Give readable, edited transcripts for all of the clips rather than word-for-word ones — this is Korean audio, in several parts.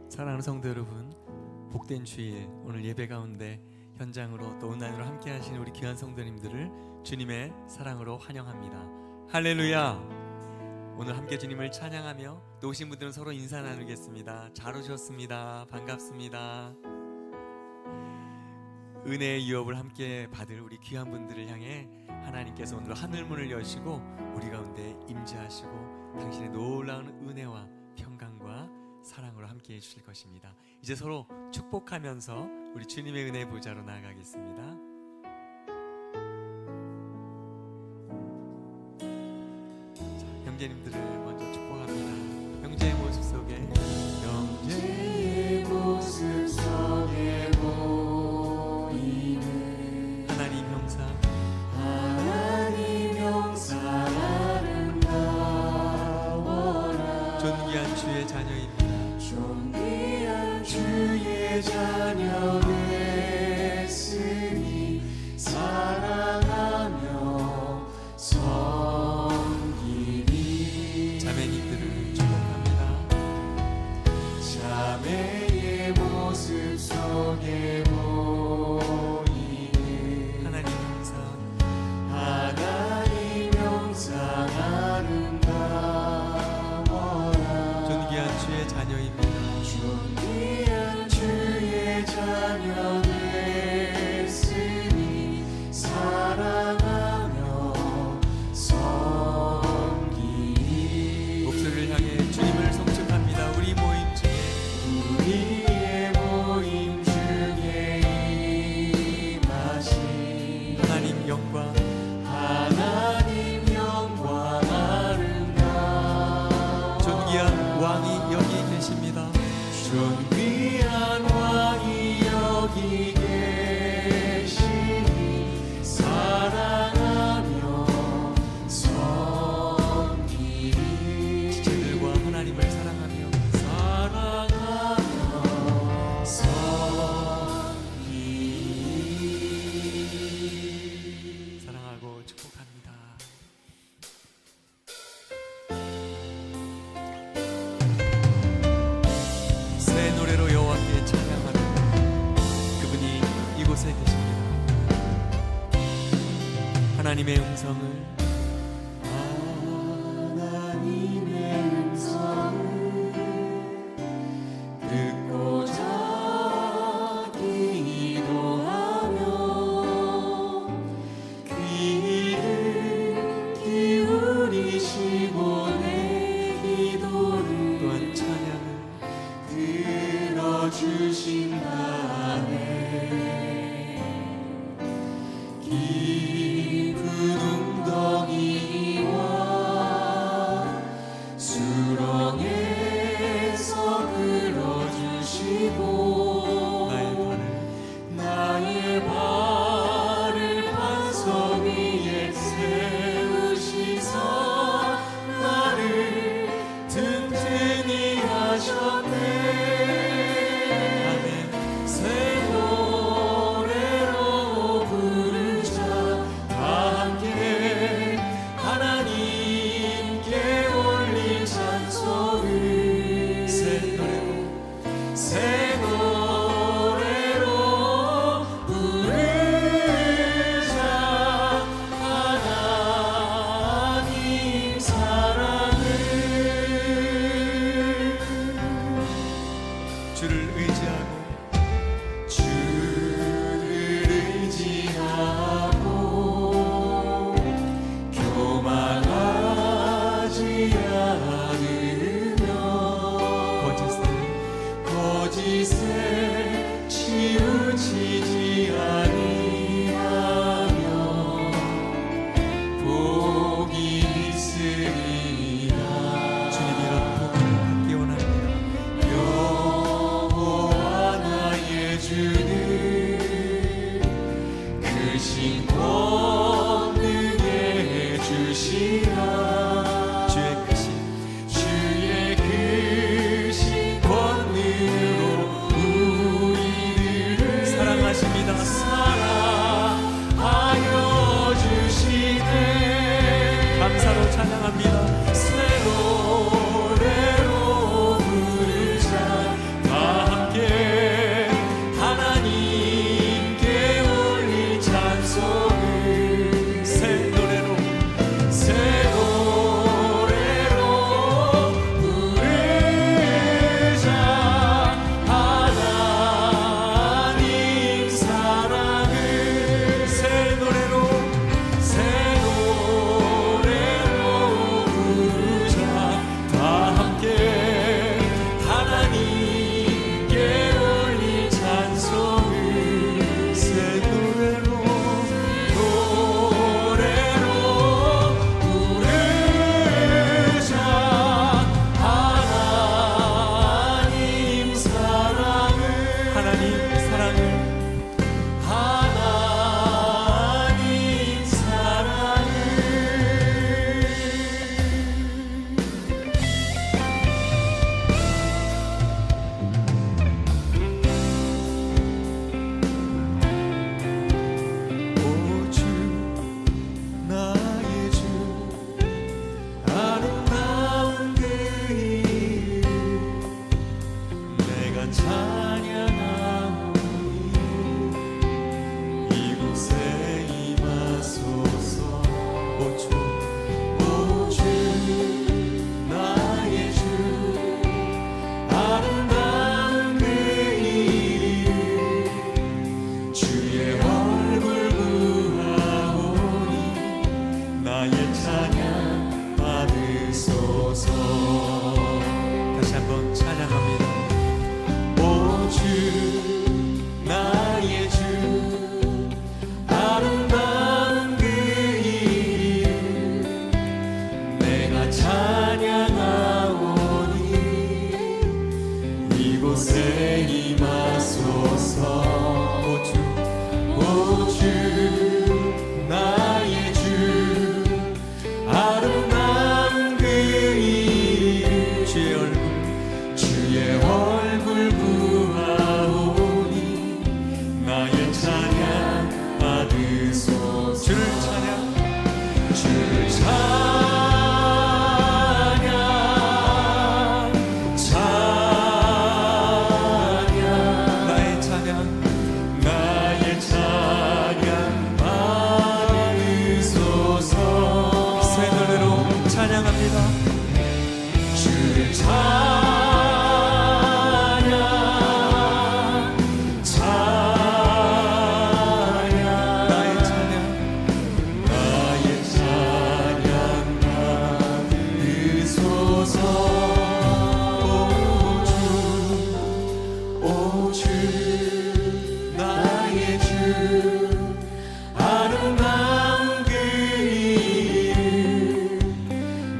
사랑하는 성도 여러분, 복된 주일 오늘 예배 가운데 현장으로 또 온라인으로 함께 하시는 우리 귀한 성도님들을 주님의 사랑으로 환영합니다. 할렐루야. 오늘 함께 주님을 찬양하며 또 오신 분들은 서로 인사 나누겠습니다. 잘 오셨습니다. 반갑습니다. 은혜의 유업을 함께 받을 우리 귀한 분들을 향해 하나님께서 오늘 하늘문을 여시고 우리 가운데 임재하시고 당신의 놀라운 은혜와 평강과 사랑으로 함께 해주실 것입니다. 이제 서로 축복하면서 우리 주님의 은혜 보좌로 나아가겠습니다. 자, 형제님들을 먼저 축복합니다. 형제의 모습 속에 형제의 모습 속에 보이는 하나님 형상 아름다워라. 존귀한 주의 자녀입니다. 존귀한 주의 자녀 됐으니 사랑하며 섬기리. 자매님들을 축복합니다. 자매의 모습 속에 보이는 하나님 형상 아름다워라. 존귀한 주의 자녀입니다. 존귀한 주의 자녀 됐으니 사랑하며 섬기리. 목소리를 향해 주님을 송축합니다. 우리 모임 중에 우리의 모임 중에 임하신 하나님 영광 하나님 영광 아름다워. 존귀한 왕이 여기 계십니다. 존귀한 왕이 여기 계시니 사랑하며 섬기리. 지체들과 하나님을 사랑하며 섬기리. 사랑하고 축복합니다. 새 노래로 여호와께 찬양하는 그분이 이곳에 계십니다. 하나님의 음성을 듣고자 기도하며 귀를 기울이시고 내 기도를 또한 찬양을 들어주신다네. 깊은 웅덩이 내가 찬양하오니 이곳에 임하소서. 오 주 나의 주 아름다운 그 이름 주의 얼굴 보아오니 나의 찬양 받으소서. 주를 찬양 나의 찬양 받으소서. 새 노래로 찬양합니다. 주를 아름다운 그 이름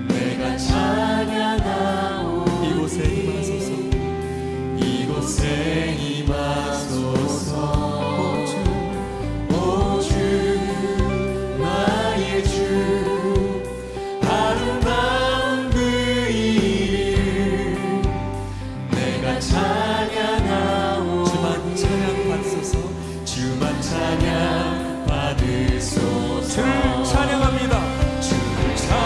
내가 찬양하오. 이곳에 임하소서. 이곳에 임하소서. 오 주 나의 주 아름다운 그 이름 내가 찬양하오. 주만 찬양 받소서. 주만 찬양 받으소서. 주를 찬양합니다. 주를 찬양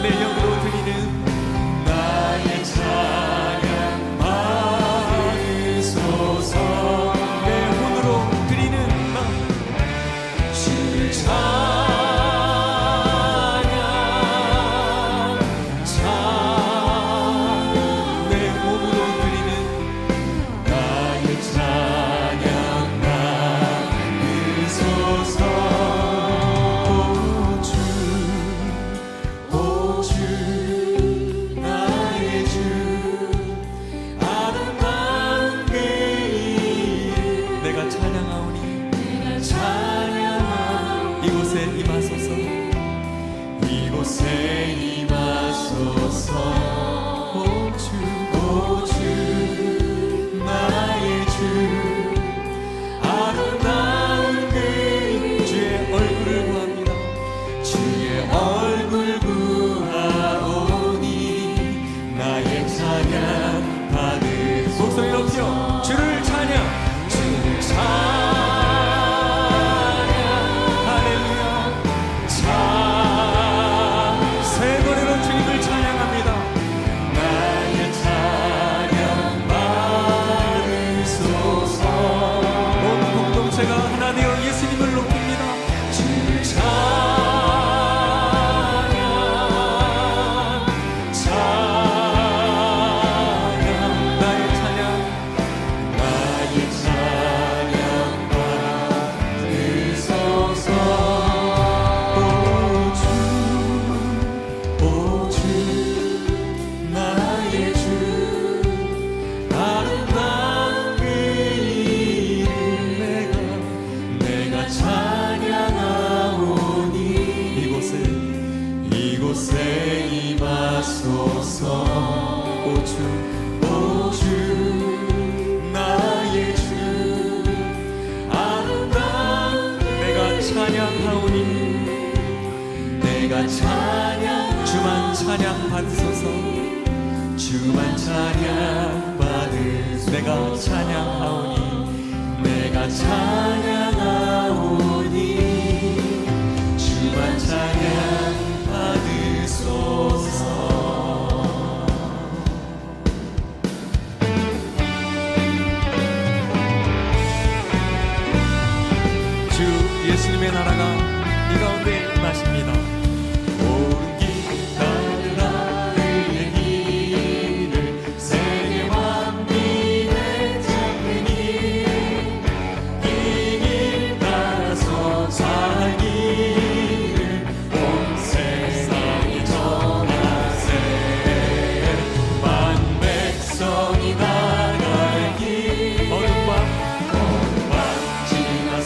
내 영으로 드리는 나의 찬양 받으소서. 내 혼으로 드리는 나 주를 내 몸으로 드리는 나의 찬양 받으소서. 오 주 나의 주 아름다운 그 이름 내가 찬양하오니 이곳에 임하소서. 이곳에 임하소서. 오 주 나의 주 아름다운 그 주의 얼굴을 구합니다. 주의 얼굴 구하오니 나의 찬양 받으소서. 목소리 높여 주를 찬양. 주를 찬양 할렐루야. 새 노래로 주님을 찬양합니다. 나의 찬양 받으소서. 온 공동체가 하나 되어 예수님을 높입니다. 주를 찬양 나의 찬양 받으소서. 오 주 나의 주 아름다운 그 이름 내가 찬양하오니 이곳에 임하소서. 오 주 나의 주 아름다운 내가 찬양하오니 내가 찬양 주만 찬양 받으소서. 주만 찬양 받으소서. 내가 찬양하오니 내가 찬양하오니 주만 찬양 받으소서. 주 예수님의 나라가 이 가운데 임하십니다. 옳은 길 따르라 그의 길을 세계 만민의 작은 일 이 길 따라서 살기를 온 세상에 전하세. 만 백성이 나갈 길 어둠 밤 지나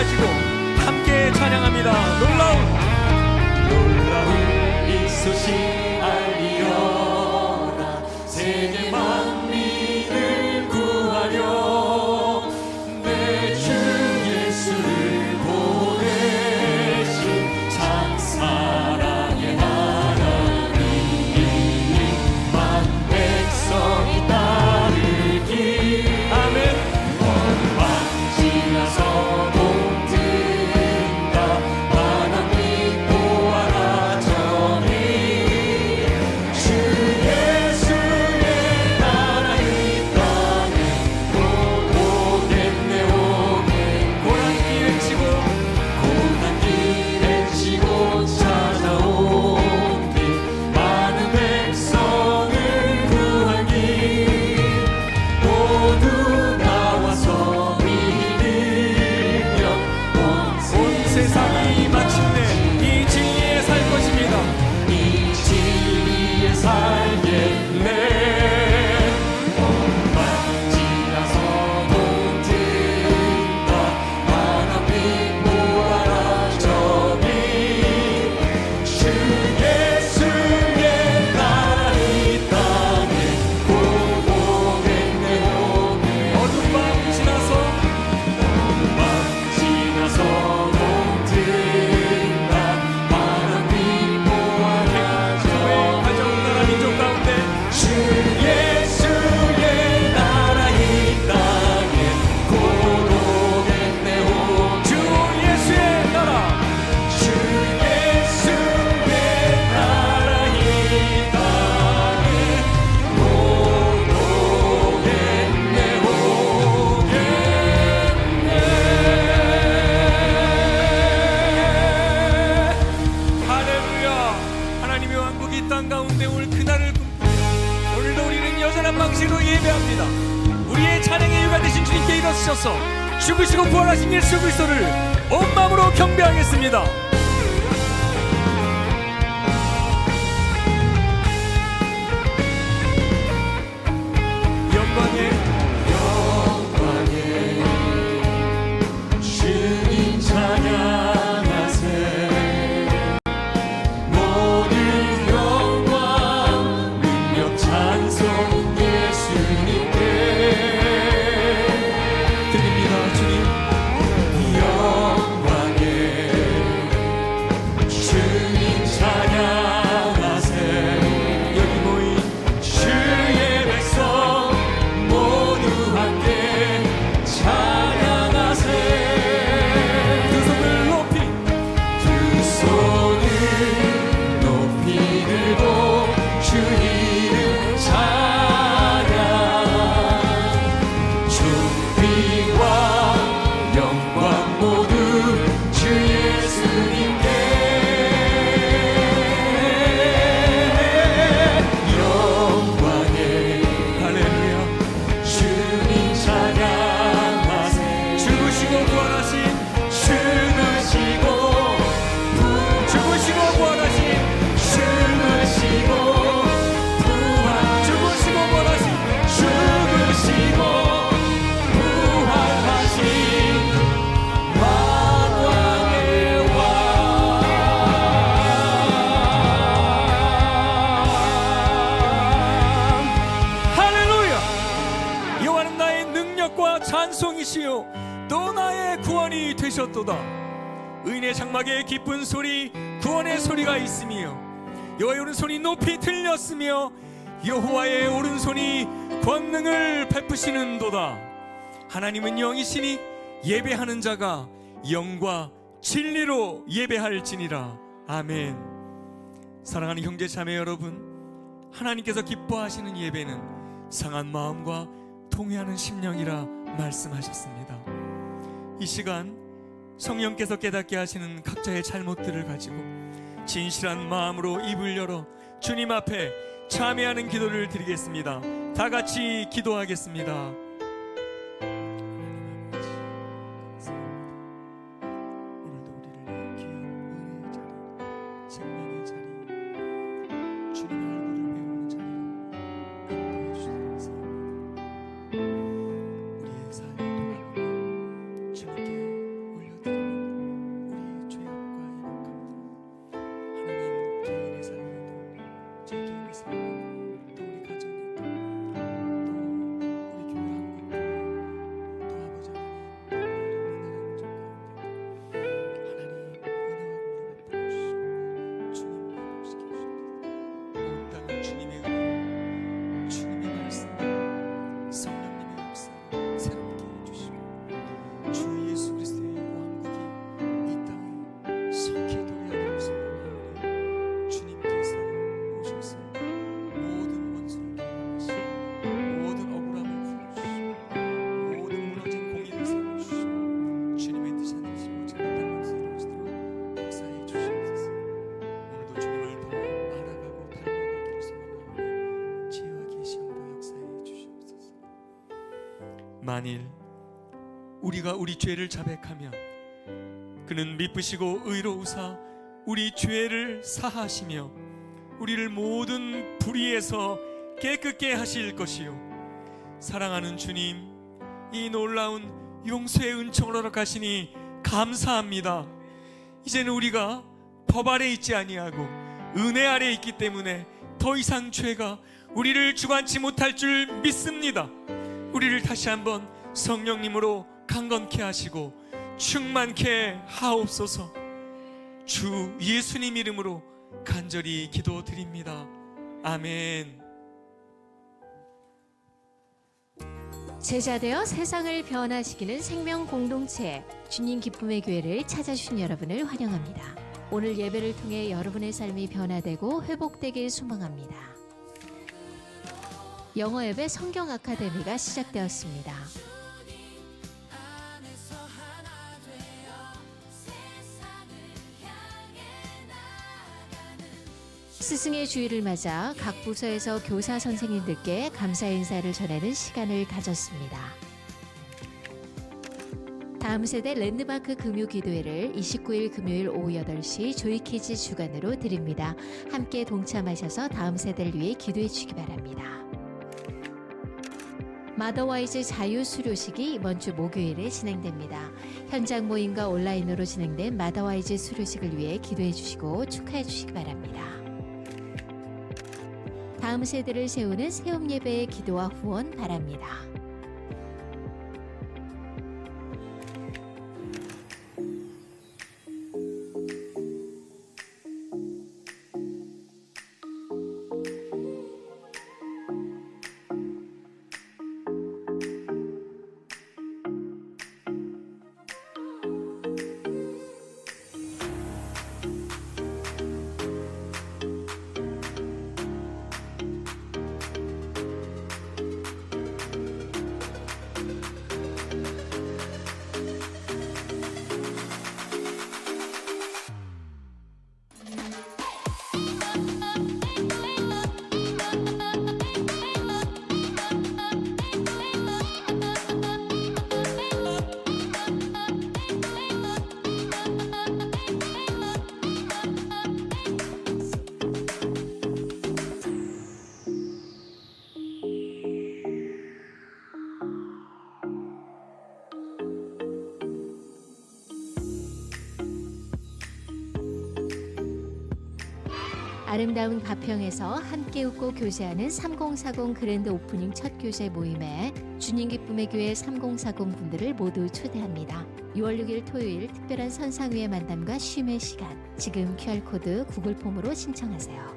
가지고 함께 찬양합니다. 놀라운 이 소식 알리어라. 세계 만민을 구하려 내 주 예수를 보내신 참 사랑의 하나님, 만 백성이 따르기. 아멘. 원망 지나서 동든다. 바람 믿고 와라 저리. 주 예수의 나라 이 땅에 오겠네 오겠네. 고난길을 치고 찾아온 길, 많은 백성을 구할 길, 모두 나와서 믿으며 온 세상이 마침내 이 진리에 살 것입니다. 이 진리에 살겠네. 원망 지나서 동든다. 바람 믿고 와라 저기. 주 예수의 나라 이 땅에 곧 오겠네 오겠네. 어둠 밤 지나서 동든다. 바람 믿고 와라 저기. 가정 나라 민족 가운데 주 예수의 나라 이 땅에 곧 오겠네 오겠네. 주 예수의 나라, 주 예수의 나라 이 땅에 곧 오겠네 오겠네. 할렐루야. 하나님의 왕국이 이 땅 가운데 올 그날을 꿈꾸며 오늘도 우리는 여전한 방식으로 예배합니다. 우리의 찬양의 이유가 되신 주님께 일어서셔서 죽으시고 부활하신 예수 그리스도를 온 마음으로 경배하겠습니다. 영광의 주님 찬양하세. 모든 영광 능력 찬송 예수님께 드립니다. 주님 영광의 주님 찬양하세. 여기 모인 주의 백성 모두 함께 찬양하세. 두 손을 높이 들고 주 이름 찬양. 존귀와 영광 모두 주 예수님께. 영광의 할렐루야. 주님 찬양하세. 죽으시고 부활하신 죽으시고 부활하신 죽으시고 부활하신 만왕의 왕. 할렐루야. 여호와는 나의 능력과 찬송이시요 또 나의 구원이 되셨도다. 의인의 장막에 기쁜 소리 구원의 소리가 있으며 여호와의 오른손이 높이 들렸으며 여호와의 오른손이 권능을 베푸시는도다. 하나님은 영이시니 예배하는 자가 영과 진리로 예배할지니라. 아멘. 사랑하는 형제 자매 여러분, 하나님께서 기뻐하시는 예배는 상한 마음과 통회하는 심령이라 말씀하셨습니다. 이 시간 성령께서 깨닫게 하시는 각자의 잘못들을 가지고 진실한 마음으로 입을 열어 주님 앞에 참회하는 기도를 드리겠습니다. 다 같이 기도하겠습니다. 오늘도 우리를 귀한 은혜의 자리, 생명의 자리, 주님의 얼굴을 배우는 자리로 인도해 주시니 감사합니다. 우리의 삶의 도움을 주님께 올려드립니다. 만일 우리가 우리 죄를 자백하면 그는 미쁘시고 의로우사 우리 죄를 사하시며 우리를 모든 불의에서 깨끗게 하실 것이요. 사랑하는 주님, 이 놀라운 용서의 은총을 허락하시니 감사합니다. 이제는 우리가 법 아래 있지 아니하고 은혜 아래 있기 때문에 더 이상 죄가 우리를 주관치 못할 줄 믿습니다. 우리를 다시 한번 성령님으로 강건케 하시고 충만케 하옵소서. 주 예수님 이름으로 간절히 기도드립니다. 아멘. 제자되어 세상을 변화시키는 생명 공동체 주님 기쁨의 교회를 찾아주신 여러분을 환영합니다. 오늘 예배를 통해 여러분의 삶이 변화되고 회복되길 소망합니다. 영어 예배 성경 아카데미가 시작되었습니다. 스승의 주일을 맞아 각 부서에서 교사 선생님들께 감사 인사를 전하는 시간을 가졌습니다. 다음 세대 랜드마크 금요 기도회를 29일 금요일 오후 8시 조이키즈 주간으로 드립니다. 함께 동참하셔서 다음 세대를 위해 기도해 주시기 바랍니다. 마더와이즈 자유 수료식이 이번 주 목요일에 진행됩니다. 현장 모임과 온라인으로 진행된 마더와이즈 수료식을 위해 기도해 주시고 축하해 주시기 바랍니다. 다음 세대를 세우는 새움 예배의 기도와 후원 바랍니다. 아름다운 가평에서 함께 웃고 교제하는 3040 그랜드 오프닝 첫 교제 모임에 주님 기쁨의 교회 3040 분들을 모두 초대합니다. 6월 6일 토요일 특별한 선상위의 만남과 쉼의 시간, 지금 QR코드 구글폼으로 신청하세요.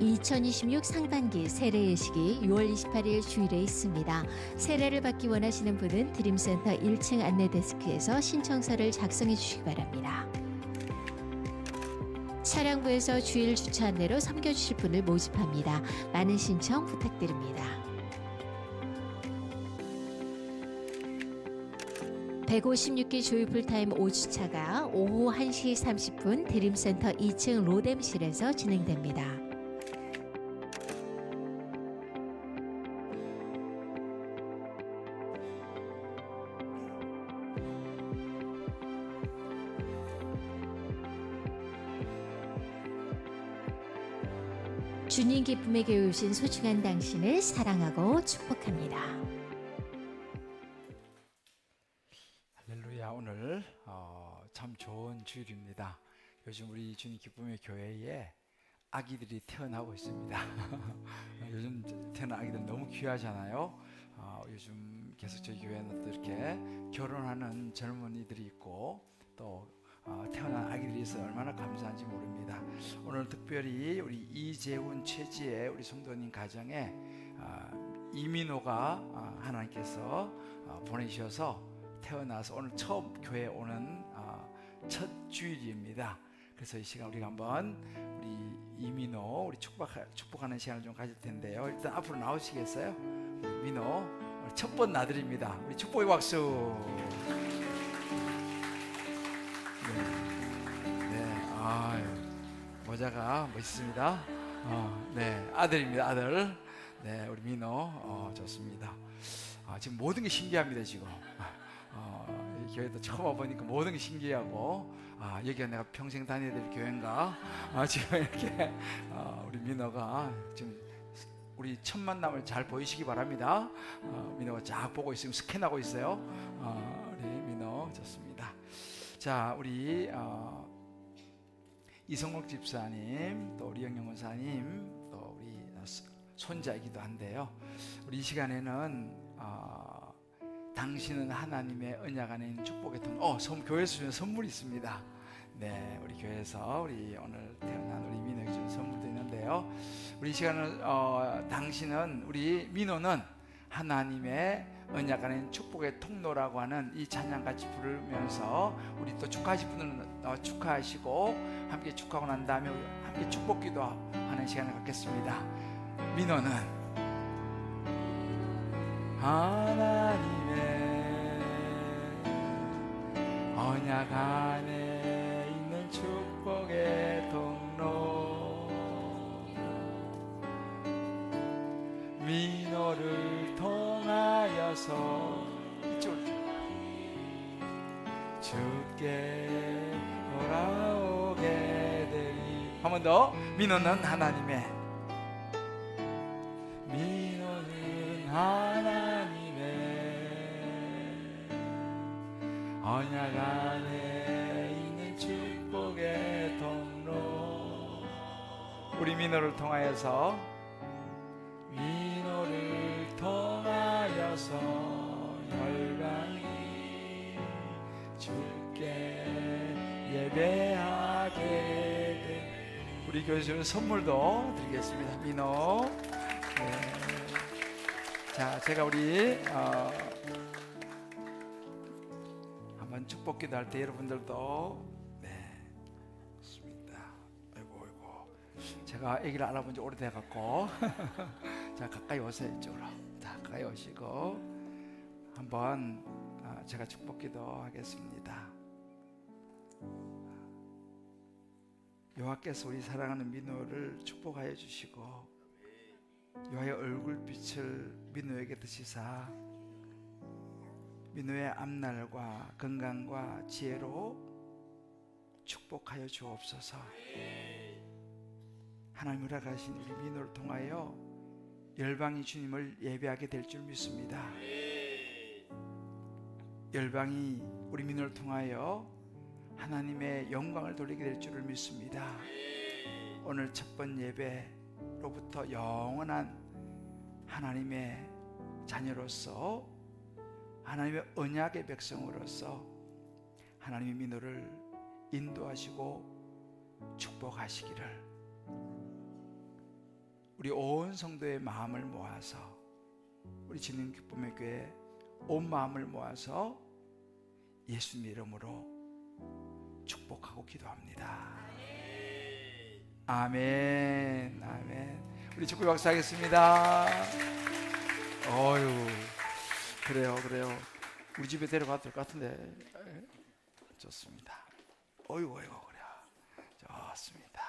2026 상반기 세례 예식이 6월 28일 주일에 있습니다. 세례를 받기 원하시는 분은 드림센터 1층 안내데스크에서 신청서를 작성해 주시기 바랍니다. 차량부에서 주일 주차 안내로 섬겨주실 분을 모집합니다. 많은 신청 부탁드립니다. 156기 조이풀타임 5주차가 오후 1시 30분 드림센터 2층 로뎀실에서 진행됩니다. 주님 기쁨의 교회 오신 소중한 당신을 사랑하고 축복합니다. 할렐루야. 오늘 참 좋은 주일입니다. 요즘 우리 주님 기쁨의 교회에 아기들이 태어나고 있습니다. 요즘 태어난 아기들 너무 귀하잖아요. 요즘 계속 저희 교회는 또 이렇게 결혼하는 젊은이들이 있고 또 태어난 아기들이 있어 얼마나 감사한지 모릅니다. 오늘 특별히 우리 이재훈 최지혜 우리 성도님 가정에 이민호가 하나님께서 보내주셔서 태어나서 오늘 처음 교회에 오는 첫 주일입니다. 그래서 이 시간 우리가 한번 우리 이민호 우리 축복하는 시간을 좀 가질 텐데요. 일단 앞으로 나오시겠어요? 우리 민호 첫 번 아들입니다. 우리 축복의 박수. 모자가 멋있습니다. 네, 아들입니다. 아들. 네, 우리 민호 좋습니다. 지금 모든 게 신기합니다. 지금 이 교회도 처음 와보니까 모든 게 신기하고 여기가 내가 평생 다녀야 될 교회인가? 지금 이렇게 우리 민호가 지금 우리 첫 만남을 잘 보이시기 바랍니다. 민호가 쫙 보고 있으면 스캔하고 있어요. 우리 민호 좋습니다. 자, 우리 이성록 집사님, 또 우리 영영 원사님, 또 우리 손자이기도 한데요. 우리 이 시간에는 당신은 하나님의 언약 안에 있는 축복의 통. 교회에서 주는 선물이 있습니다. 네, 우리 교회에서 우리 오늘 태어난 우리 민호에게 주는 선물도 있는데요. 우리 이 시간은 우리 민호는 하나님의 언약 안에 있는 축복의 통로라고 하는 이 찬양 같이 부르면서 우리 또 축하하실 분들은 축하하시고 함께 축하하고 난 다음에 우리 함께 축복 기도하는 시간을 갖겠습니다. 민호는 하나님의 언약 안에 있는 축복의 통로, 민호를 통하여서 주께 돌아오게 되리. 한 번 더. 민호는 하나님의 언약 안에 있는 축복의 통로, 우리 민호를 통하여서 열방이 주께 예배하게 된 우리 교회 주는 선물도 드리겠습니다. 민호. 네. 자, 제가 우리 한번 축복 기도할 때 여러분들도 좋습니다. 아이고 제가 아기를 알아본 지 오래돼 갖고 자, 가까이 오세요. 이쪽으로. 자, 가까이 오시고 한번 제가 축복 기도하겠습니다. 여호와께서 우리 사랑하는 민호를 축복하여 주시고 여호와의 얼굴빛을 민호에게 드시사 민호의 앞날과 건강과 지혜로 축복하여 주옵소서. 하나님 허락하신 우리 민호를 통하여 열방이 주님을 예배하게 될 줄 믿습니다. 열방이 우리 민호를 통하여 하나님의 영광을 돌리게 될 줄을 믿습니다. 오늘 첫 번 예배로부터 영원한 하나님의 자녀로서, 하나님의 언약의 백성으로서 하나님의 민호를 인도하시고 축복하시기를 우리 온 성도의 마음을 모아서, 우리 진흥 기쁨의 교회 온 마음을 모아서 예수님 이름으로 축복하고 기도합니다. 아멘. 아멘. 우리 축구 박수하겠습니다. 그래요. 우리 집에 데려가도 될 것 같은데. 좋습니다. 어이구, 그래. 좋습니다.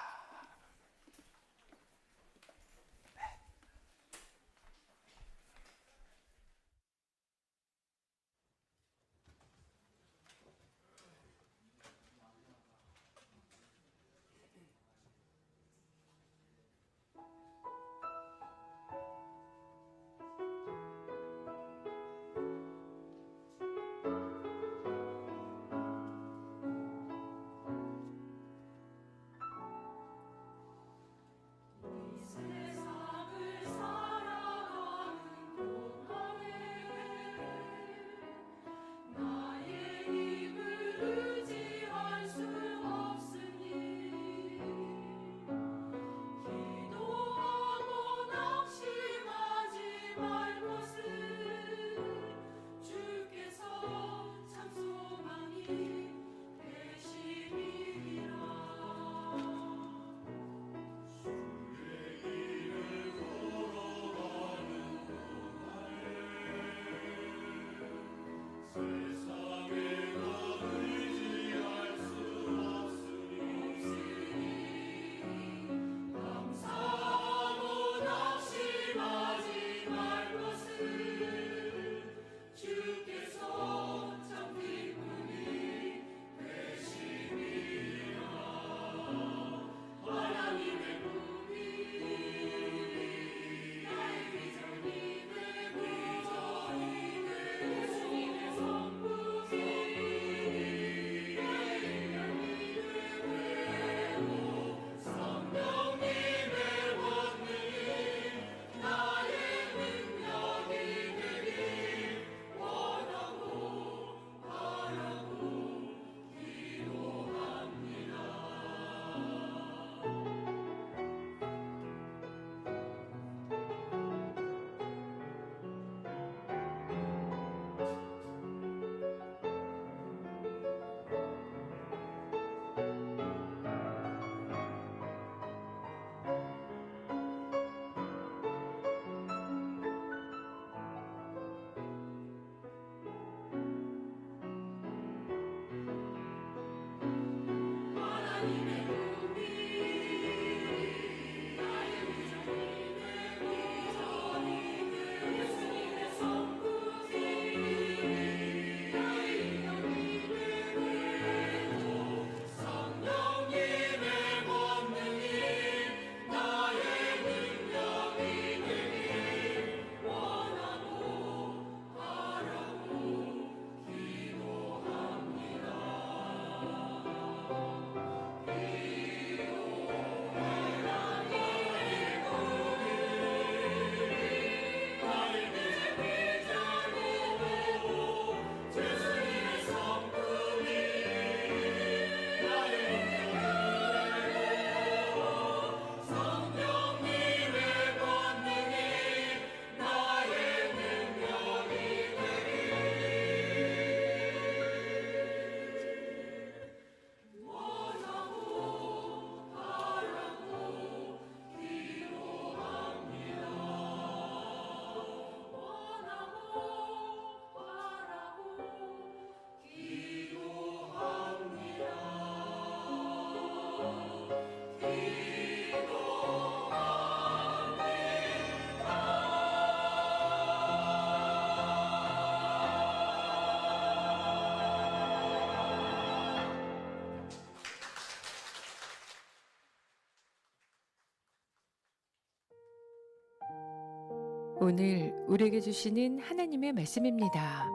오늘 우리에게 주시는 하나님의 말씀입니다.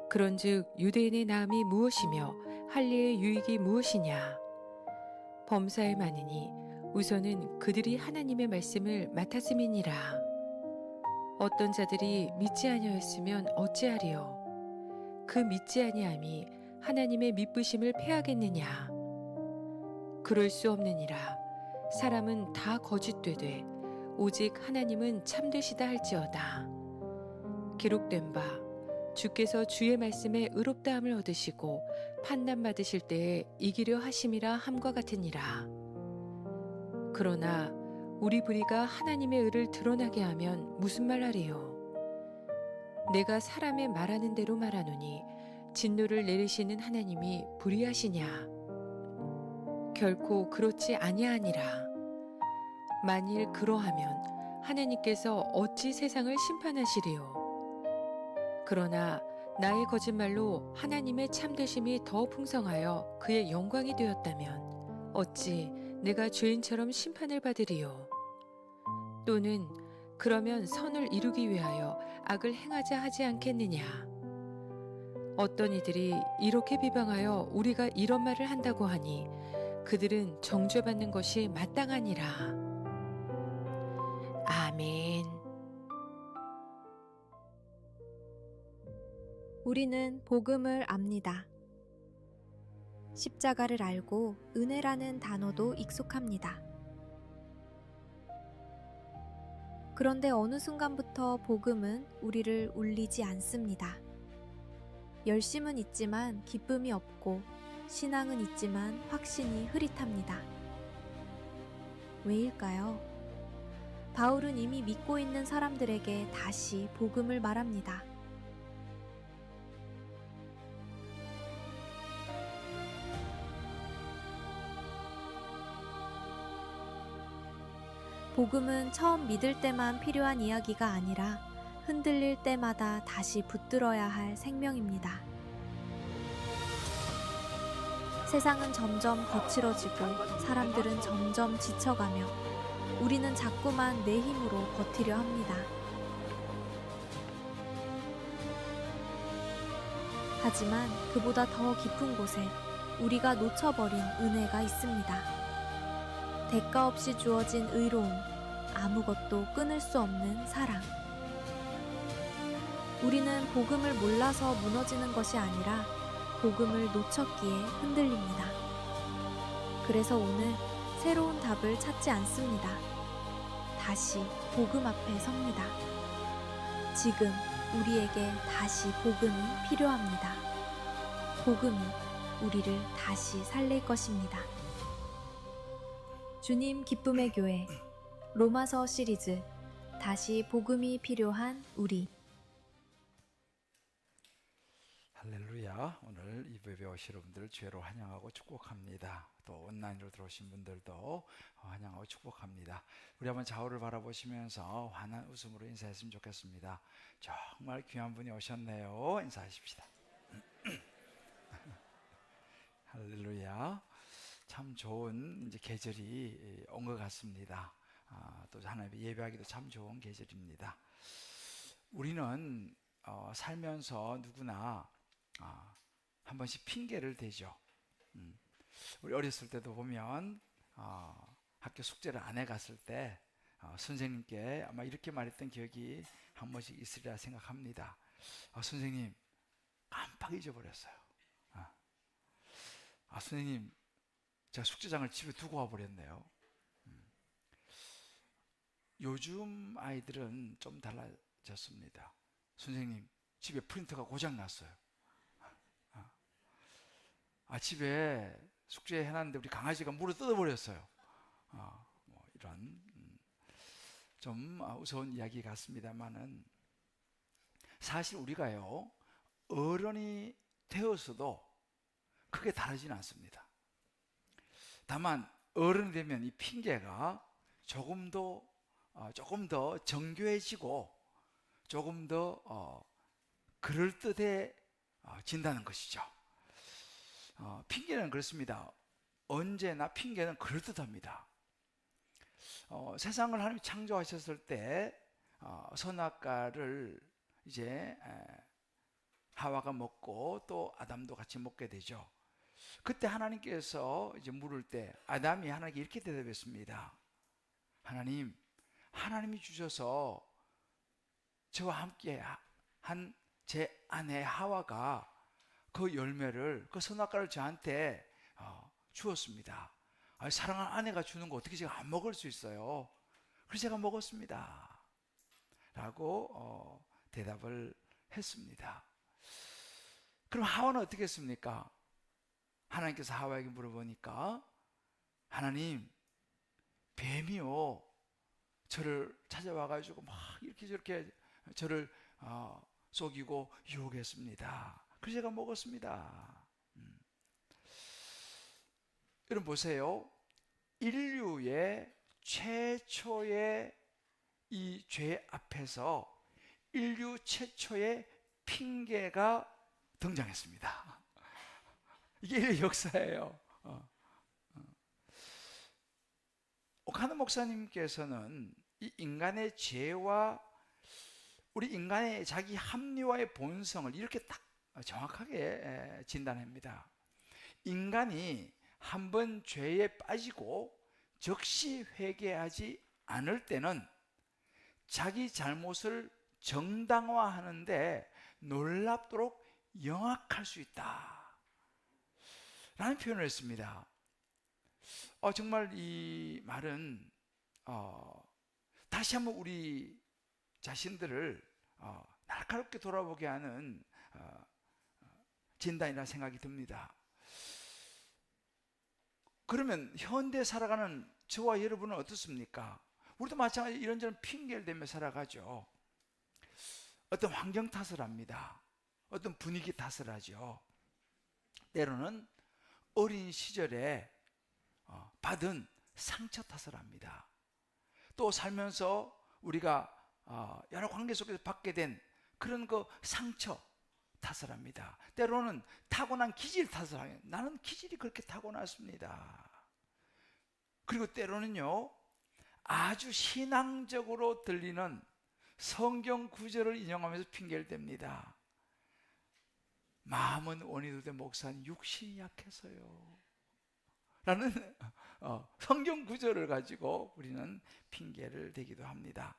그런즉 유대인의 나음이 무엇이며 할례의 유익이 무엇이냐? 범사에 많으니 우선은 그들이 하나님의 말씀을 맡았음이니라. 어떤 자들이 믿지 아니하였으면 어찌하리요? 그 믿지 아니함이 하나님의 믿으심을 패하겠느냐? 그럴 수 없느니라. 사람은 다 거짓되되 오직 하나님은 참되시다 할지어다. 기록된 바 주께서 주의 말씀에 의롭다함을 얻으시고 판단 받으실 때에 이기려 하심이라 함과 같으니라. 그러나 우리 불의가 하나님의 의를 드러나게 하면 무슨 말하리요? 내가 사람의 말하는 대로 말하노니 진노를 내리시는 하나님이 불의하시냐? 결코 그렇지 아니하니라. 만일 그러하면 하나님께서 어찌 세상을 심판하시리요? 그러나 나의 거짓말로 하나님의 참되심이 더 풍성하여 그의 영광이 되었다면 어찌 내가 죄인처럼 심판을 받으리요? 또는 그러면 선을 이루기 위하여 악을 행하자 하지 않겠느냐? 어떤 이들이 이렇게 비방하여 우리가 이런 말을 한다고 하니 그들은 정죄받는 것이 마땅하니라. 아멘. 우리는 복음을 압니다. 십자가를 알고 은혜라는 단어도 익숙합니다. 그런데 어느 순간부터 복음은 우리를 울리지 않습니다. 열심은 있지만 기쁨이 없고 신앙은 있지만 확신이 흐릿합니다. 왜일까요? 바울은 이미 믿고 있는 사람들에게 다시 복음을 말합니다. 복음은 처음 믿을 때만 필요한 이야기가 아니라 흔들릴 때마다 다시 붙들어야 할 생명입니다. 세상은 점점 거칠어지고 사람들은 점점 지쳐가며 우리는 자꾸만 내 힘으로 버티려 합니다. 하지만 그보다 더 깊은 곳에 우리가 놓쳐버린 은혜가 있습니다. 대가 없이 주어진 의로움, 아무것도 끊을 수 없는 사랑. 우리는 복음을 몰라서 무너지는 것이 아니라 복음을 놓쳤기에 흔들립니다. 그래서 오늘 새로운 답을 찾지 않습니다. 다시 복음 앞에 섭니다. 지금 우리에게 다시 복음이 필요합니다. 복음이 우리를 다시 살릴 것입니다. 주님 기쁨의 교회 로마서 시리즈 다시 복음이 필요한 우리. 할렐루야. 오늘 이 예배에 오신 여러분들을 주로 환영하고 축복합니다. 또 온라인으로 들어오신 분들도 환영하고 축복합니다. 우리 한번 좌우를 바라보시면서 환한 웃음으로 인사했으면 좋겠습니다. 정말 귀한 분이 오셨네요. 인사하십시다. 할렐루야. 참 좋은 이제 계절이 온 것 같습니다. 또 하나님의 예배하기도 참 좋은 계절입니다. 우리는 살면서 누구나 한 번씩 핑계를 대죠. 우리 어렸을 때도 보면 학교 숙제를 안 해갔을 때 선생님께 아마 이렇게 말했던 기억이 한 번씩 있으리라 생각합니다. 선생님 깜빡 잊어버렸어요. 선생님 제가 숙제장을 집에 두고 와버렸네요. 요즘 아이들은 좀 달라졌습니다. 선생님 집에 프린터가 고장났어요. 집에 숙제 해놨는데 우리 강아지가 물을 뜯어버렸어요. 뭐 이런 좀 우스운 이야기 같습니다만은 사실 우리가요 어른이 되었어도 크게 다르지는 않습니다. 다만 어른이 되면 이 핑계가 조금 더 정교해지고 조금 더 그럴듯해진다는 것이죠. 핑계는 그렇습니다. 언제나 핑계는 그럴듯합니다. 세상을 하나님이 창조하셨을 때 선악과를 이제 하와가 먹고 또 아담도 같이 먹게 되죠. 그때 하나님께서 이제 물을 때 아담이 하나님께 이렇게 대답했습니다. 하나님이 주셔서 저와 함께 한 제 아내 하와가 그 열매를, 그 선악과를 저한테 주었습니다. 사랑하는 아내가 주는 거 어떻게 제가 안 먹을 수 있어요? 그래서 제가 먹었습니다 라고 대답을 했습니다. 그럼 하와는 어떻게 했습니까? 하나님께서 하와에게 물어보니까 하나님, 뱀이요 저를 찾아와가지고 막 이렇게 저렇게 저를 속이고 유혹했습니다. 그래서 제가 먹었습니다. 여러분 보세요. 인류의 최초의 이 죄 앞에서 인류 최초의 핑계가 등장했습니다. 이게 인류 역사예요. 오카노 목사님께서는 이 인간의 죄와 우리 인간의 자기 합리화의 본성을 이렇게 딱 정확하게 진단합니다. 인간이 한번 죄에 빠지고 즉시 회개하지 않을 때는 자기 잘못을 정당화하는데 놀랍도록 영악할 수 있다 라는 표현을 했습니다. 정말 이 말은 다시 한번 우리 자신들을 날카롭게 돌아보게 하는 진단이라 생각이 듭니다. 그러면 현대 살아가는 저와 여러분은 어떻습니까? 우리도 마찬가지로 이런저런 핑계를 대며 살아가죠. 어떤 환경 탓을 합니다. 어떤 분위기 탓을 하죠. 때로는 어린 시절에 받은 상처 탓을 합니다. 또 살면서 우리가 여러 관계 속에서 받게 된 그런 그 상처 탓을 합니다. 때로는 타고난 기질 탓을 하요. 나는 기질이 그렇게 타고났습니다. 그리고 때로는요, 아주 신앙적으로 들리는 성경 구절을 인용하면서 핑계를 댑니다. 마음은 원이도 된 목사님, 육신이 약해서요 라는 성경 구절을 가지고 우리는 핑계를 대기도 합니다.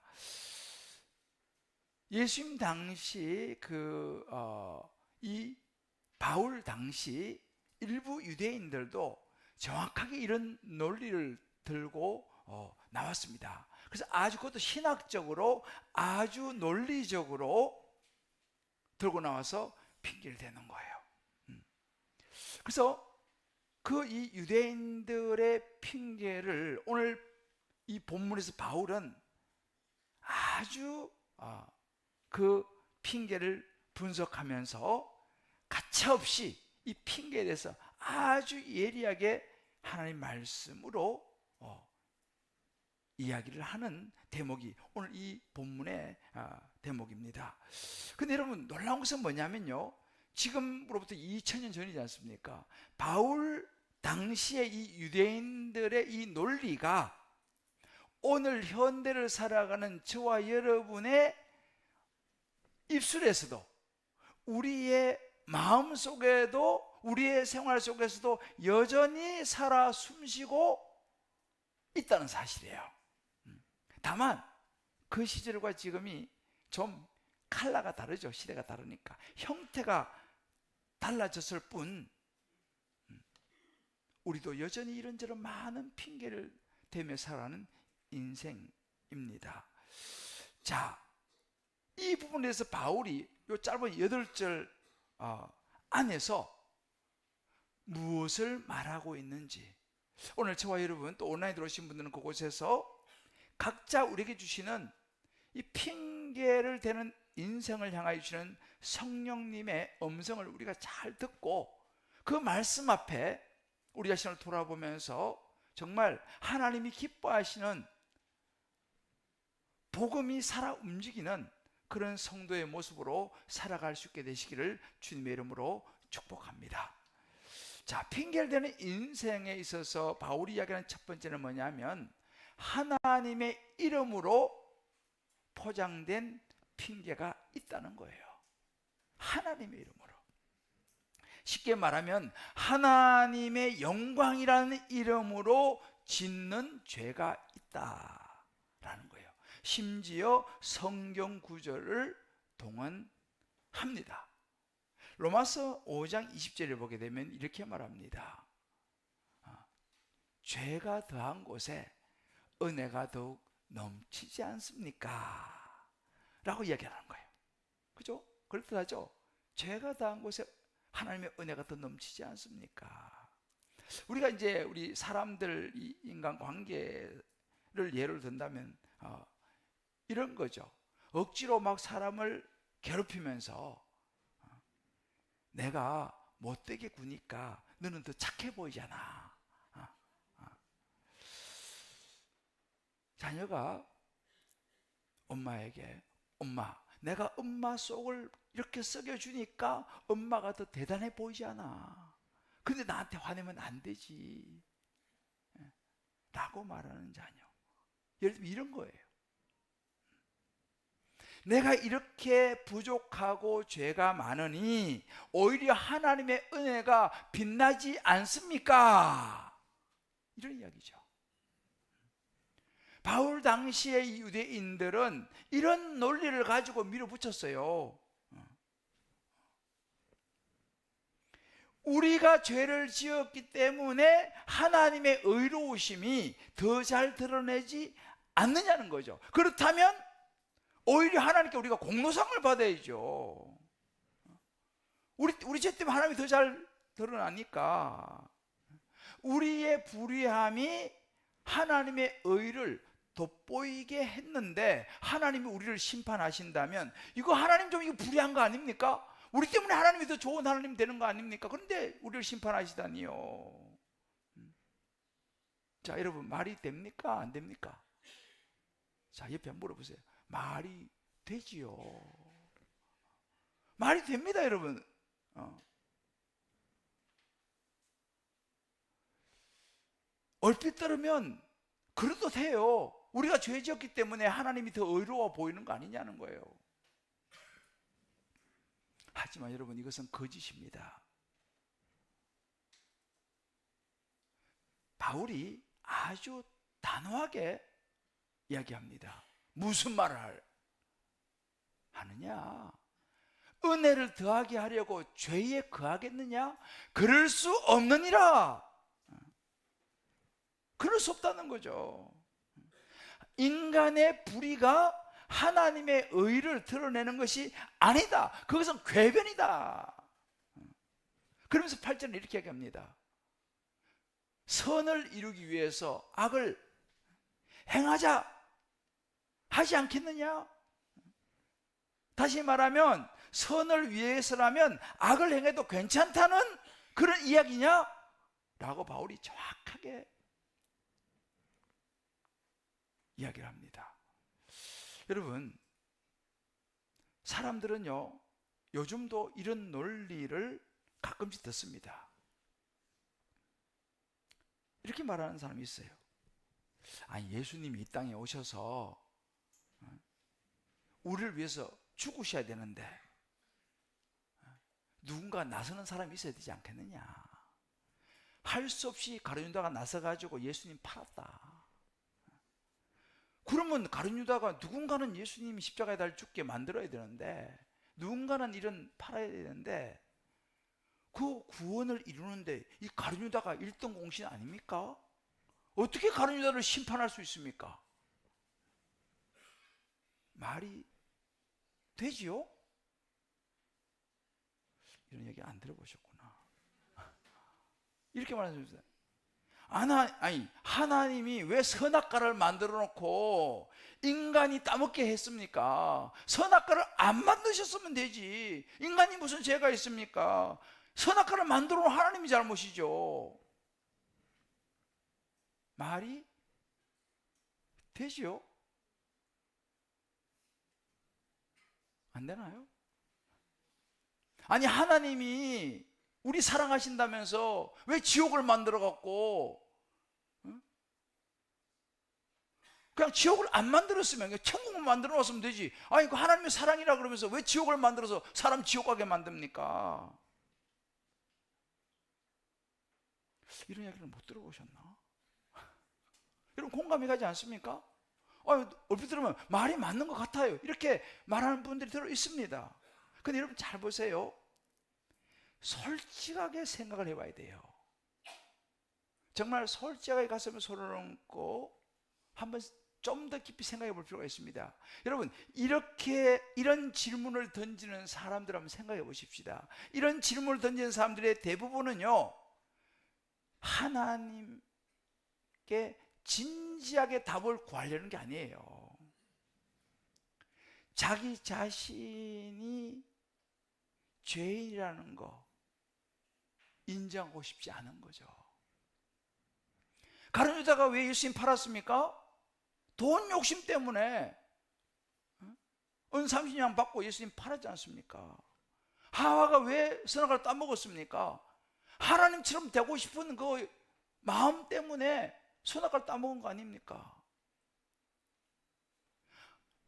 예수님 당시 이 바울 당시 일부 유대인들도 정확하게 이런 논리를 들고 나왔습니다. 그래서 아주 그것도 신학적으로 아주 논리적으로 들고 나와서 핑계를 대는 거예요. 그래서 이 유대인들의 핑계를 오늘 이 본문에서 바울은 아주 그 핑계를 분석하면서 가차없이 이 핑계에 대해서 아주 예리하게 하나님 말씀으로 이야기를 하는 대목이 오늘 이 본문의 대목입니다. 근데 여러분 놀라운 것은 뭐냐면요, 지금으로부터 2000년 전이지 않습니까? 바울 당시에 이 유대인들의 이 논리가 오늘 현대를 살아가는 저와 여러분의 입술에서도, 우리의 마음 속에도, 우리의 생활 속에서도 여전히 살아 숨쉬고 있다는 사실이에요. 다만 그 시절과 지금이 좀 컬러가 다르죠. 시대가 다르니까 형태가 달라졌을 뿐 우리도 여전히 이런저런 많은 핑계를 대며 살아가는 인생입니다. 자, 이 부분에서 바울이 이 짧은 8절 안에서 무엇을 말하고 있는지, 오늘 저와 여러분 또 온라인 들어오신 분들은 그곳에서 각자 우리에게 주시는 이 핑계를 대는 인생을 향하여 주시는 성령님의 음성을 우리가 잘 듣고 그 말씀 앞에 우리 자신을 돌아보면서 정말 하나님이 기뻐하시는 복음이 살아 움직이는 그런 성도의 모습으로 살아갈 수 있게 되시기를 주님의 이름으로 축복합니다. 자, 핑계를 대는 인생에 있어서 바울이 이야기하는 첫 번째는 뭐냐면 하나님의 이름으로 포장된 핑계가 있다는 거예요. 하나님의 이름으로. 쉽게 말하면 하나님의 영광이라는 이름으로 짓는 죄가 있다라는 거예요. 심지어 성경 구절을 동원합니다. 로마서 5장 20절을 보게 되면 이렇게 말합니다. 죄가 더한 곳에 은혜가 더욱 넘치지 않습니까? 라고 이야기하는 거예요. 그죠? 그렇더라죠. 죄가 더한 곳에 하나님의 은혜가 더 넘치지 않습니까? 우리가 이제 우리 사람들 인간 관계를 예를 든다면 이런 거죠. 억지로 막 사람을 괴롭히면서 내가 못되게 구니까 너는 더 착해 보이잖아. 자녀가 엄마에게 엄마, 내가 엄마 속을 이렇게 썩여주니까 엄마가 더 대단해 보이지 않아. 근데 나한테 화내면 안 되지 라고 말하는 자녀. 예를 들면 이런 거예요. 내가 이렇게 부족하고 죄가 많으니 오히려 하나님의 은혜가 빛나지 않습니까? 이런 이야기죠. 바울 당시의 유대인들은 이런 논리를 가지고 밀어붙였어요. 우리가 죄를 지었기 때문에 하나님의 의로우심이 더 잘 드러내지 않느냐는 거죠. 그렇다면 오히려 하나님께 우리가 공로상을 받아야죠. 우리 죄 때문에 하나님이 더 잘 드러나니까. 우리의 불의함이 하나님의 의를 돋보이게 했는데 하나님이 우리를 심판하신다면 이거 하나님 좀 이거 불의한 거 아닙니까? 우리 때문에 하나님이 더 좋은 하나님 되는 거 아닙니까? 그런데 우리를 심판하시다니요. 자, 여러분 말이 됩니까? 안 됩니까? 자, 옆에 한번 물어보세요. 말이 되지요. 말이 됩니다, 여러분. 얼핏 들으면 그래도 돼요. 우리가 죄 지었기 때문에 하나님이 더 의로워 보이는 거 아니냐는 거예요. 하지만 여러분, 이것은 거짓입니다. 바울이 아주 단호하게 이야기합니다. 무슨 말을 하느냐? 은혜를 더하게 하려고 죄에 거하겠느냐? 그럴 수 없느니라. 그럴 수 없다는 거죠. 인간의 불의가 하나님의 의를 드러내는 것이 아니다. 그것은 궤변이다. 그러면서 8절은 이렇게 얘기합니다. 선을 이루기 위해서 악을 행하자 하지 않겠느냐? 다시 말하면 선을 위해서라면 악을 행해도 괜찮다는 그런 이야기냐? 라고 바울이 정확하게 이야기를 합니다. 여러분, 사람들은요 요즘도 이런 논리를 가끔씩 듣습니다. 이렇게 말하는 사람이 있어요. 아니, 예수님이 이 땅에 오셔서 우리를 위해서 죽으셔야 되는데 누군가 나서는 사람이 있어야 되지 않겠느냐. 할 수 없이 가룟유다가 나서가지고 예수님 팔았다. 그러면 가룟유다가 누군가는 예수님이 십자가에 달 죽게 만들어야 되는데, 누군가는 이런 팔아야 되는데, 그 구원을 이루는데 이 가룟유다가 1등 공신 아닙니까? 어떻게 가룟유다를 심판할 수 있습니까? 말이 되지요? 이런 얘기 안 들어보셨구나. 이렇게 말하셨어요. 아니, 하나님이 왜 선악과를 만들어 놓고 인간이 따먹게 했습니까? 선악과를 안 만드셨으면 되지. 인간이 무슨 죄가 있습니까? 선악과를 만들어 놓은 하나님이 잘못이죠. 말이 되지요? 안 되나요? 아니, 하나님이 우리 사랑하신다면서 왜 지옥을 만들어 갖고 그냥 지옥을 안 만들었으면, 그냥 천국만 만들어 놨으면 되지. 아니, 그 하나님의 사랑이라 그러면서 왜 지옥을 만들어서 사람 지옥 가게 만듭니까? 이런 이야기를 못 들어보셨나? 여러분, 공감이 가지 않습니까? 얼핏 들으면 말이 맞는 것 같아요, 이렇게 말하는 분들이 들어 있습니다. 근데 여러분 잘 보세요. 솔직하게 생각을 해봐야 돼요. 정말 솔직하게 가슴에 손을 얹고 한번 좀 더 깊이 생각해 볼 필요가 있습니다. 여러분, 이런 질문을 던지는 사람들 한번 생각해 보십시다. 이런 질문을 던지는 사람들의 대부분은요, 하나님께 진지하게 답을 구하려는 게 아니에요. 자기 자신이 죄인이라는 거 인정하고 싶지 않은 거죠. 가룟 유다가 왜 예수님 팔았습니까? 돈 욕심 때문에 은 30냥 받고 예수님 팔았지 않습니까? 하와가 왜 선악과를 따먹었습니까? 하나님처럼 되고 싶은 그 마음 때문에 선악과를 따먹은 거 아닙니까?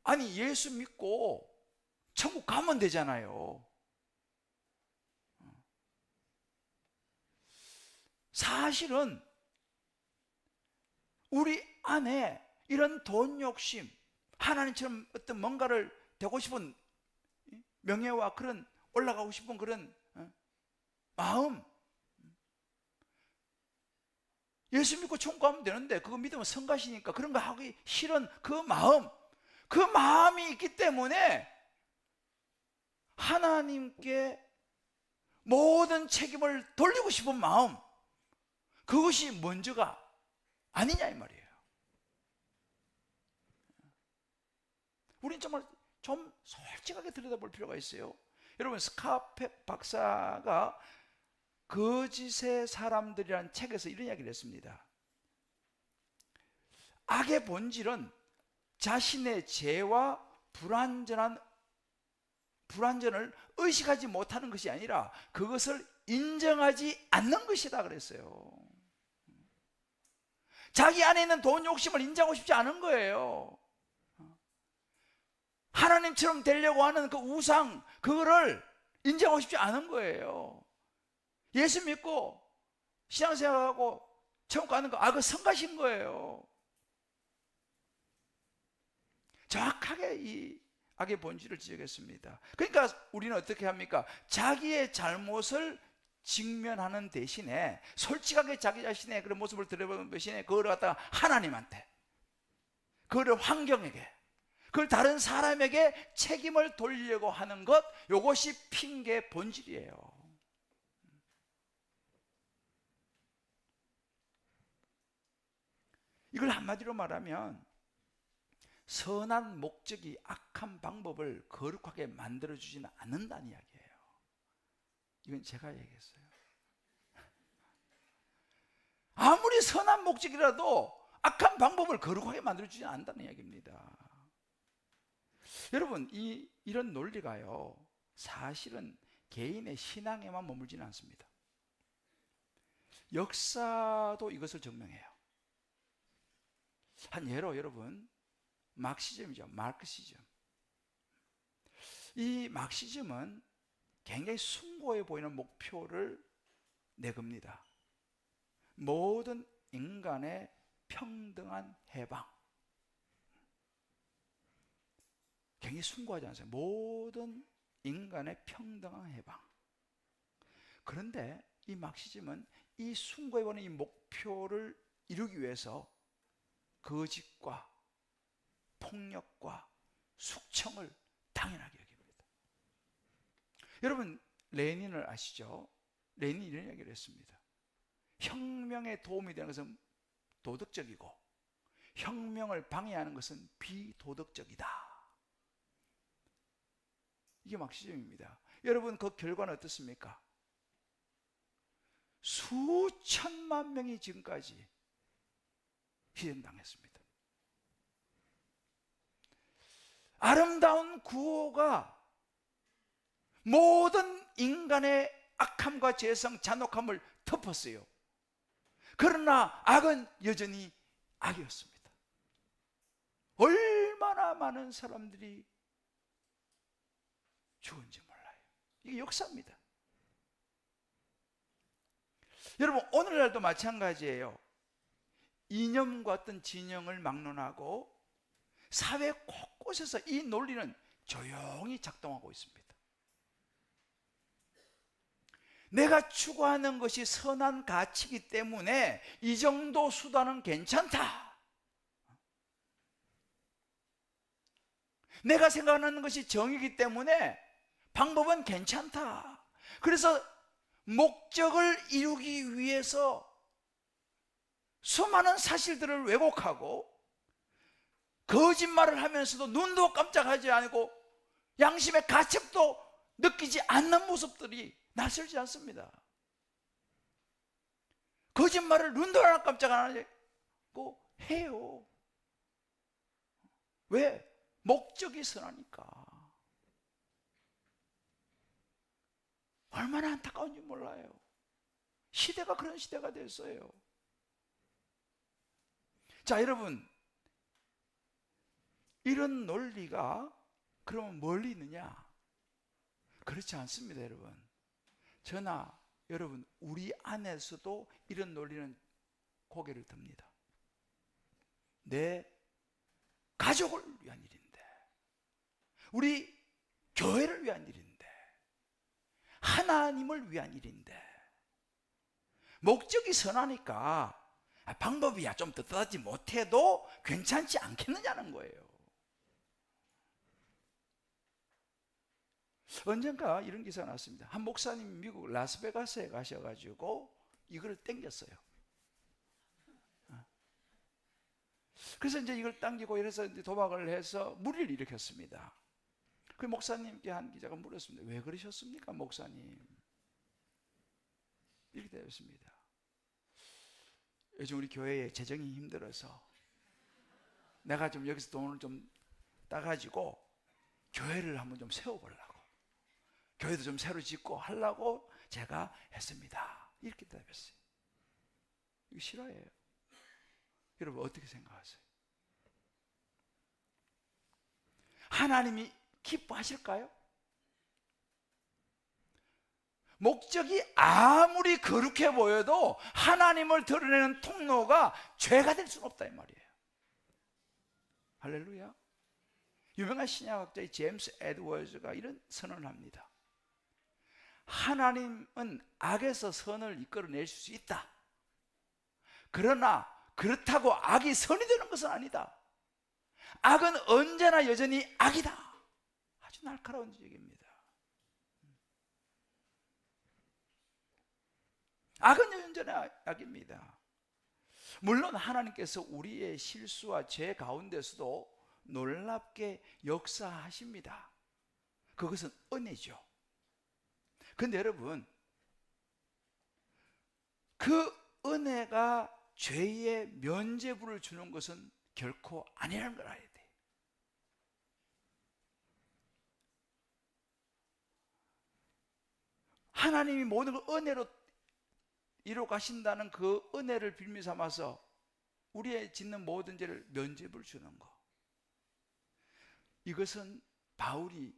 아니, 예수 믿고 천국 가면 되잖아요. 사실은 우리 안에 이런 돈 욕심, 하나님처럼 어떤 뭔가를 되고 싶은 명예와 그런 올라가고 싶은 그런 마음, 예수 믿고 천국 가면 되는데 그거 믿으면 성가시니까 그런 거 하기 싫은 그 마음, 그 마음이 있기 때문에 하나님께 모든 책임을 돌리고 싶은 마음, 그것이 먼저가 아니냐 이 말이에요. 우리는 정말 좀 솔직하게 들여다볼 필요가 있어요. 여러분, 스카펙 박사가 거짓의 사람들이라는 책에서 이런 이야기를 했습니다. 악의 본질은 자신의 죄와 불완전을 의식하지 못하는 것이 아니라 그것을 인정하지 않는 것이다 그랬어요. 자기 안에 있는 돈 욕심을 인정하고 싶지 않은 거예요. 하나님처럼 되려고 하는 그 우상, 그거를 인정하고 싶지 않은 거예요. 예수 믿고 신앙생활하고 천국 가는 거, 그거 성가신 거예요. 정확하게 이 악의 본질을 지적했습니다. 그러니까 우리는 어떻게 합니까? 자기의 잘못을 직면하는 대신에, 솔직하게 자기 자신의 그런 모습을 드러내는 대신에 그걸 갖다가 하나님한테, 그걸 환경에게, 그걸 다른 사람에게 책임을 돌리려고 하는 것, 이것이 핑계 본질이에요. 이걸 한마디로 말하면 선한 목적이 악한 방법을 거룩하게 만들어주지는 않는다는 이야기예요. 이건 제가 얘기했어요. 아무리 선한 목적이라도 악한 방법을 거룩하게 만들어주지 않는다는 이야기입니다. 여러분, 이런 논리가요, 사실은 개인의 신앙에만 머물지는 않습니다. 역사도 이것을 증명해요. 한 예로 여러분, 막시즘이죠. 마르크시즘. 이 막시즘은 굉장히 숭고해 보이는 목표를 내겁니다. 모든 인간의 평등한 해방. 굉장히 숭고하지 않아요? 모든 인간의 평등한 해방. 그런데 이 막시즘은 이 숭고해 보이는 이 목표를 이루기 위해서 거짓과 폭력과 숙청을 당연하게 여깁니다. 여러분, 레닌을 아시죠? 레닌이 이런 이야기를 했습니다. 혁명에 도움이 되는 것은 도덕적이고 혁명을 방해하는 것은 비도덕적이다. 이게 막시즘입니다. 여러분, 그 결과는 어떻습니까? 수천만 명이 지금까지 희생당했습니다. 아름다운 구호가 모든 인간의 악함과 죄성, 잔혹함을 덮었어요. 그러나 악은 여전히 악이었습니다. 얼마나 많은 사람들이 죽은지 몰라요. 이게 역사입니다. 여러분, 오늘날도 마찬가지예요. 이념과 어떤 진영을 막론하고 사회 곳곳에서 이 논리는 조용히 작동하고 있습니다. 내가 추구하는 것이 선한 가치이기 때문에 이 정도 수단은 괜찮다. 내가 생각하는 것이 정의이기 때문에 방법은 괜찮다. 그래서 목적을 이루기 위해서 수많은 사실들을 왜곡하고 거짓말을 하면서도 눈도 깜짝하지 않고 양심의 가책도 느끼지 않는 모습들이 낯설지 않습니다. 거짓말을 눈도 하나 깜짝 안 하고 해요. 왜? 목적이 선하니까. 얼마나 안타까운지 몰라요. 시대가 그런 시대가 됐어요. 자, 여러분, 이런 논리가 그러면 멀리 있느냐? 그렇지 않습니다, 여러분. 저나 여러분, 우리 안에서도 이런 논리는 고개를 듭니다. 내 가족을 위한 일인데, 우리 교회를 위한 일인데, 하나님을 위한 일인데, 목적이 선하니까 방법이야 좀 떳떳하지 못해도 괜찮지 않겠느냐는 거예요. 언젠가 이런 기사가 나왔습니다. 한 목사님 미국 라스베가스에 가셔가지고 이걸 땡겼어요. 그래서 이제 이걸 당기고 이래서 이제 도박을 해서 무리를 일으켰습니다. 그 목사님께 한 기자가 물었습니다. 왜 그러셨습니까, 목사님? 이렇게 되었습니다. 요즘 우리 교회에 재정이 힘들어서 내가 좀 여기서 돈을 좀 따가지고 교회를 한번 좀 세워보려고, 교회도 좀 새로 짓고 하려고 제가 했습니다. 이렇게 답했어요. 이거 실화예요. 여러분 어떻게 생각하세요? 하나님이 기뻐하실까요? 목적이 아무리 거룩해 보여도 하나님을 드러내는 통로가 죄가 될 수는 없다 이 말이에요. 할렐루야. 유명한 신약학자의 제임스 에드워즈가 이런 선언을 합니다. 하나님은 악에서 선을 이끌어낼 수 있다. 그러나 그렇다고 악이 선이 되는 것은 아니다. 악은 언제나 여전히 악이다. 아주 날카로운 지적입니다. 악은 언제나 악입니다. 물론 하나님께서 우리의 실수와 죄 가운데서도 놀랍게 역사하십니다. 그것은 은혜죠. 그런데 여러분, 그 은혜가 죄의 면죄부를 주는 것은 결코 아니라는 걸 알아야 돼. 하나님이 모든 걸 은혜로 이루어 가신다는 그 은혜를 빌미 삼아서 우리의 짓는 모든 죄를 면죄부를 주는 거, 이것은 바울이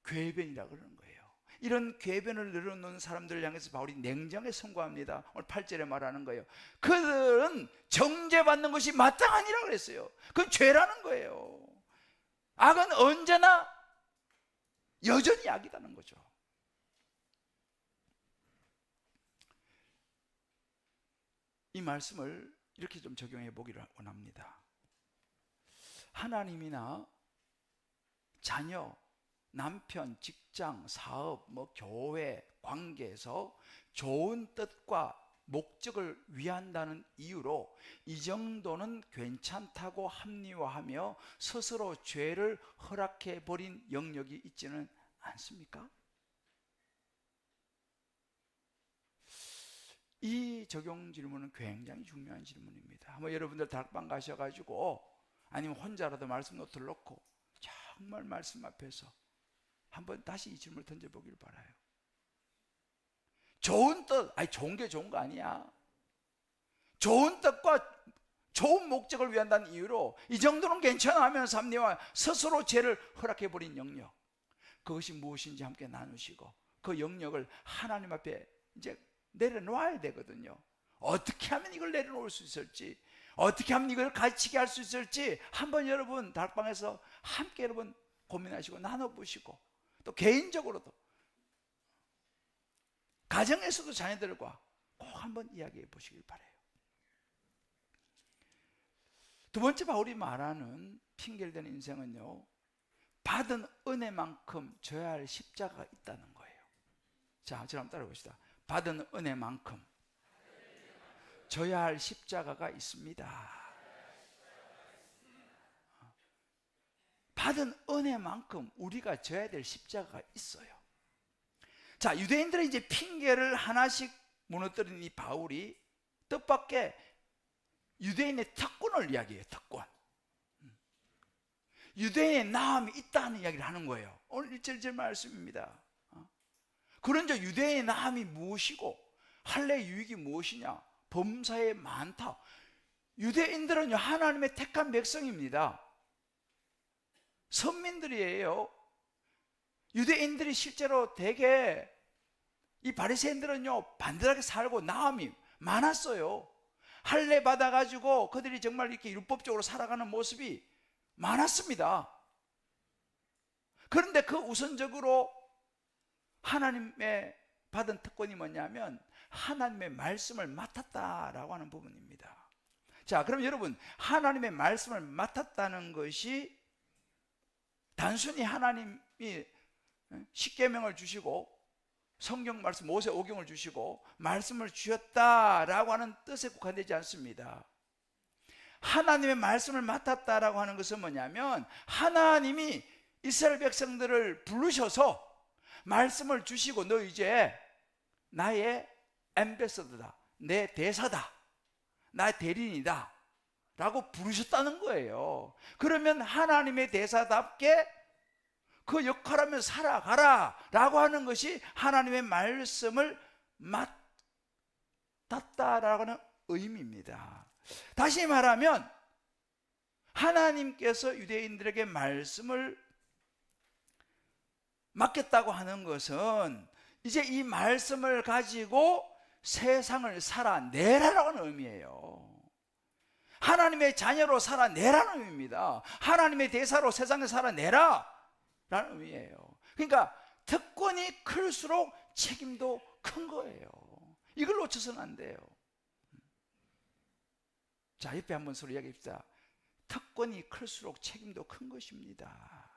궤변이라고 그러는 거예요. 이런 궤변을 늘어놓는 사람들을 향해서 바울이 냉정하게 선고합니다. 오늘 8절에 말하는 거예요. 그들은 정죄받는 것이 마땅하니라고 그랬어요. 그건 죄라는 거예요. 악은 언제나 여전히 악이라는 거죠. 이 말씀을 이렇게 좀 적용해 보기를 원합니다. 하나님이나 자녀, 남편, 직장, 사업, 교회, 관계에서 좋은 뜻과 목적을 위한다는 이유로 이 정도는 괜찮다고 합리화하며 스스로 죄를 허락해 버린 영역이 있지는 않습니까? 이 적용 질문은 굉장히 중요한 질문입니다. 한번 여러분들 다락방 가셔가지고 아니면 혼자라도 말씀 노트를 놓고 정말 말씀 앞에서 한번 다시 이 질문을 던져보기를 바라요. 좋은 뜻, 좋은 게 좋은 거 아니야. 좋은 뜻과 좋은 목적을 위한다는 이유로 이 정도는 괜찮아 하면서 합리화 스스로 죄를 허락해버린 영역, 그것이 무엇인지 함께 나누시고 그 영역을 하나님 앞에 이제 내려놓아야 되거든요. 어떻게 하면 이걸 내려놓을 수 있을지, 어떻게 하면 이걸 가르치게 할 수 있을지 한번 여러분 다락방에서 함께 여러분 고민하시고 나눠보시고, 또 개인적으로도 가정에서도 자녀들과 꼭 한번 이야기해 보시길 바라요. 두 번째 바울이 말하는 핑계를 대는 인생은요, 받은 은혜만큼 져야 할 십자가가 있다는 거예요. 자, 저를 한번 따라 봅시다. 받은 은혜만큼 져야 할 십자가가 있습니다. 받은 은혜만큼 우리가 져야 될 십자가가 있어요. 자, 유대인들은 이제 핑계를 하나씩 무너뜨린 이 바울이 뜻밖의 유대인의 특권을 이야기해요. 특권. 유대인의 나음이 있다는 이야기를 하는 거예요. 오늘 1절 말씀입니다. 그런 저 유대인의 나음이 무엇이고 할례의 유익이 무엇이냐? 범사에 많다. 유대인들은요, 하나님의 택한 백성입니다. 선민들이에요. 유대인들이 실제로 되게 이 바리새인들은요 반듯하게 살고 나음이 많았어요. 할례 받아가지고 그들이 정말 이렇게 율법적으로 살아가는 모습이 많았습니다. 그런데 그 우선적으로 하나님의 받은 특권이 뭐냐면 하나님의 말씀을 맡았다라고 하는 부분입니다. 자, 그럼 여러분, 하나님의 말씀을 맡았다는 것이 단순히 하나님이 십계명을 주시고 성경 말씀 모세 오경을 주시고 말씀을 주셨다라고 하는 뜻에 국한되지 않습니다. 하나님의 말씀을 맡았다라고 하는 것은 뭐냐면 하나님이 이스라엘 백성들을 부르셔서 말씀을 주시고 너 이제 나의 앰베서더다, 내 대사다, 나의 대리인이다 라고 부르셨다는 거예요. 그러면 하나님의 대사답게 그 역할하면 살아가라 라고 하는 것이 하나님의 말씀을 맡았다라고 하는 의미입니다. 다시 말하면 하나님께서 유대인들에게 말씀을 맡겼다고 하는 것은 이제 이 말씀을 가지고 세상을 살아내라라고 하는 의미예요. 하나님의 자녀로 살아내라는 의미입니다. 하나님의 대사로 세상을 살아내라 라는 의미예요. 그러니까 특권이 클수록 책임도 큰 거예요. 이걸 놓쳐서는 안 돼요. 자, 옆에 한번 서로 이야기합시다. 특권이 클수록 책임도 큰 것입니다.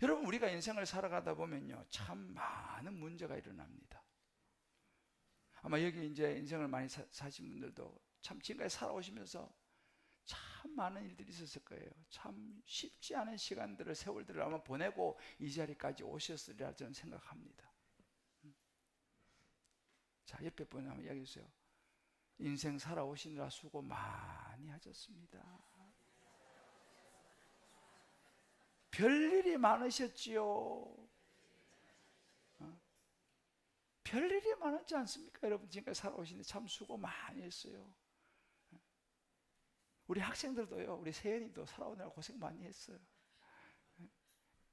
여러분, 우리가 인생을 살아가다 보면요 참 많은 문제가 일어납니다. 아마 여기 이제 인생을 많이 사신 분들도 참 지금까지 살아오시면서 참 많은 일들이 있었을 거예요. 참 쉽지 않은 시간들을, 세월들을 아마 보내고 이 자리까지 오셨으리라 저는 생각합니다. 자, 옆에 분이 한번 이야기해 주세요. 인생 살아오시느라 수고 많이 하셨습니다. 별일이 많으셨지요. 별일이 많았지 않습니까? 여러분, 지금까지 살아오시는데 참 수고 많이 했어요. 우리 학생들도요, 우리 세연이도 살아오느라 고생 많이 했어요.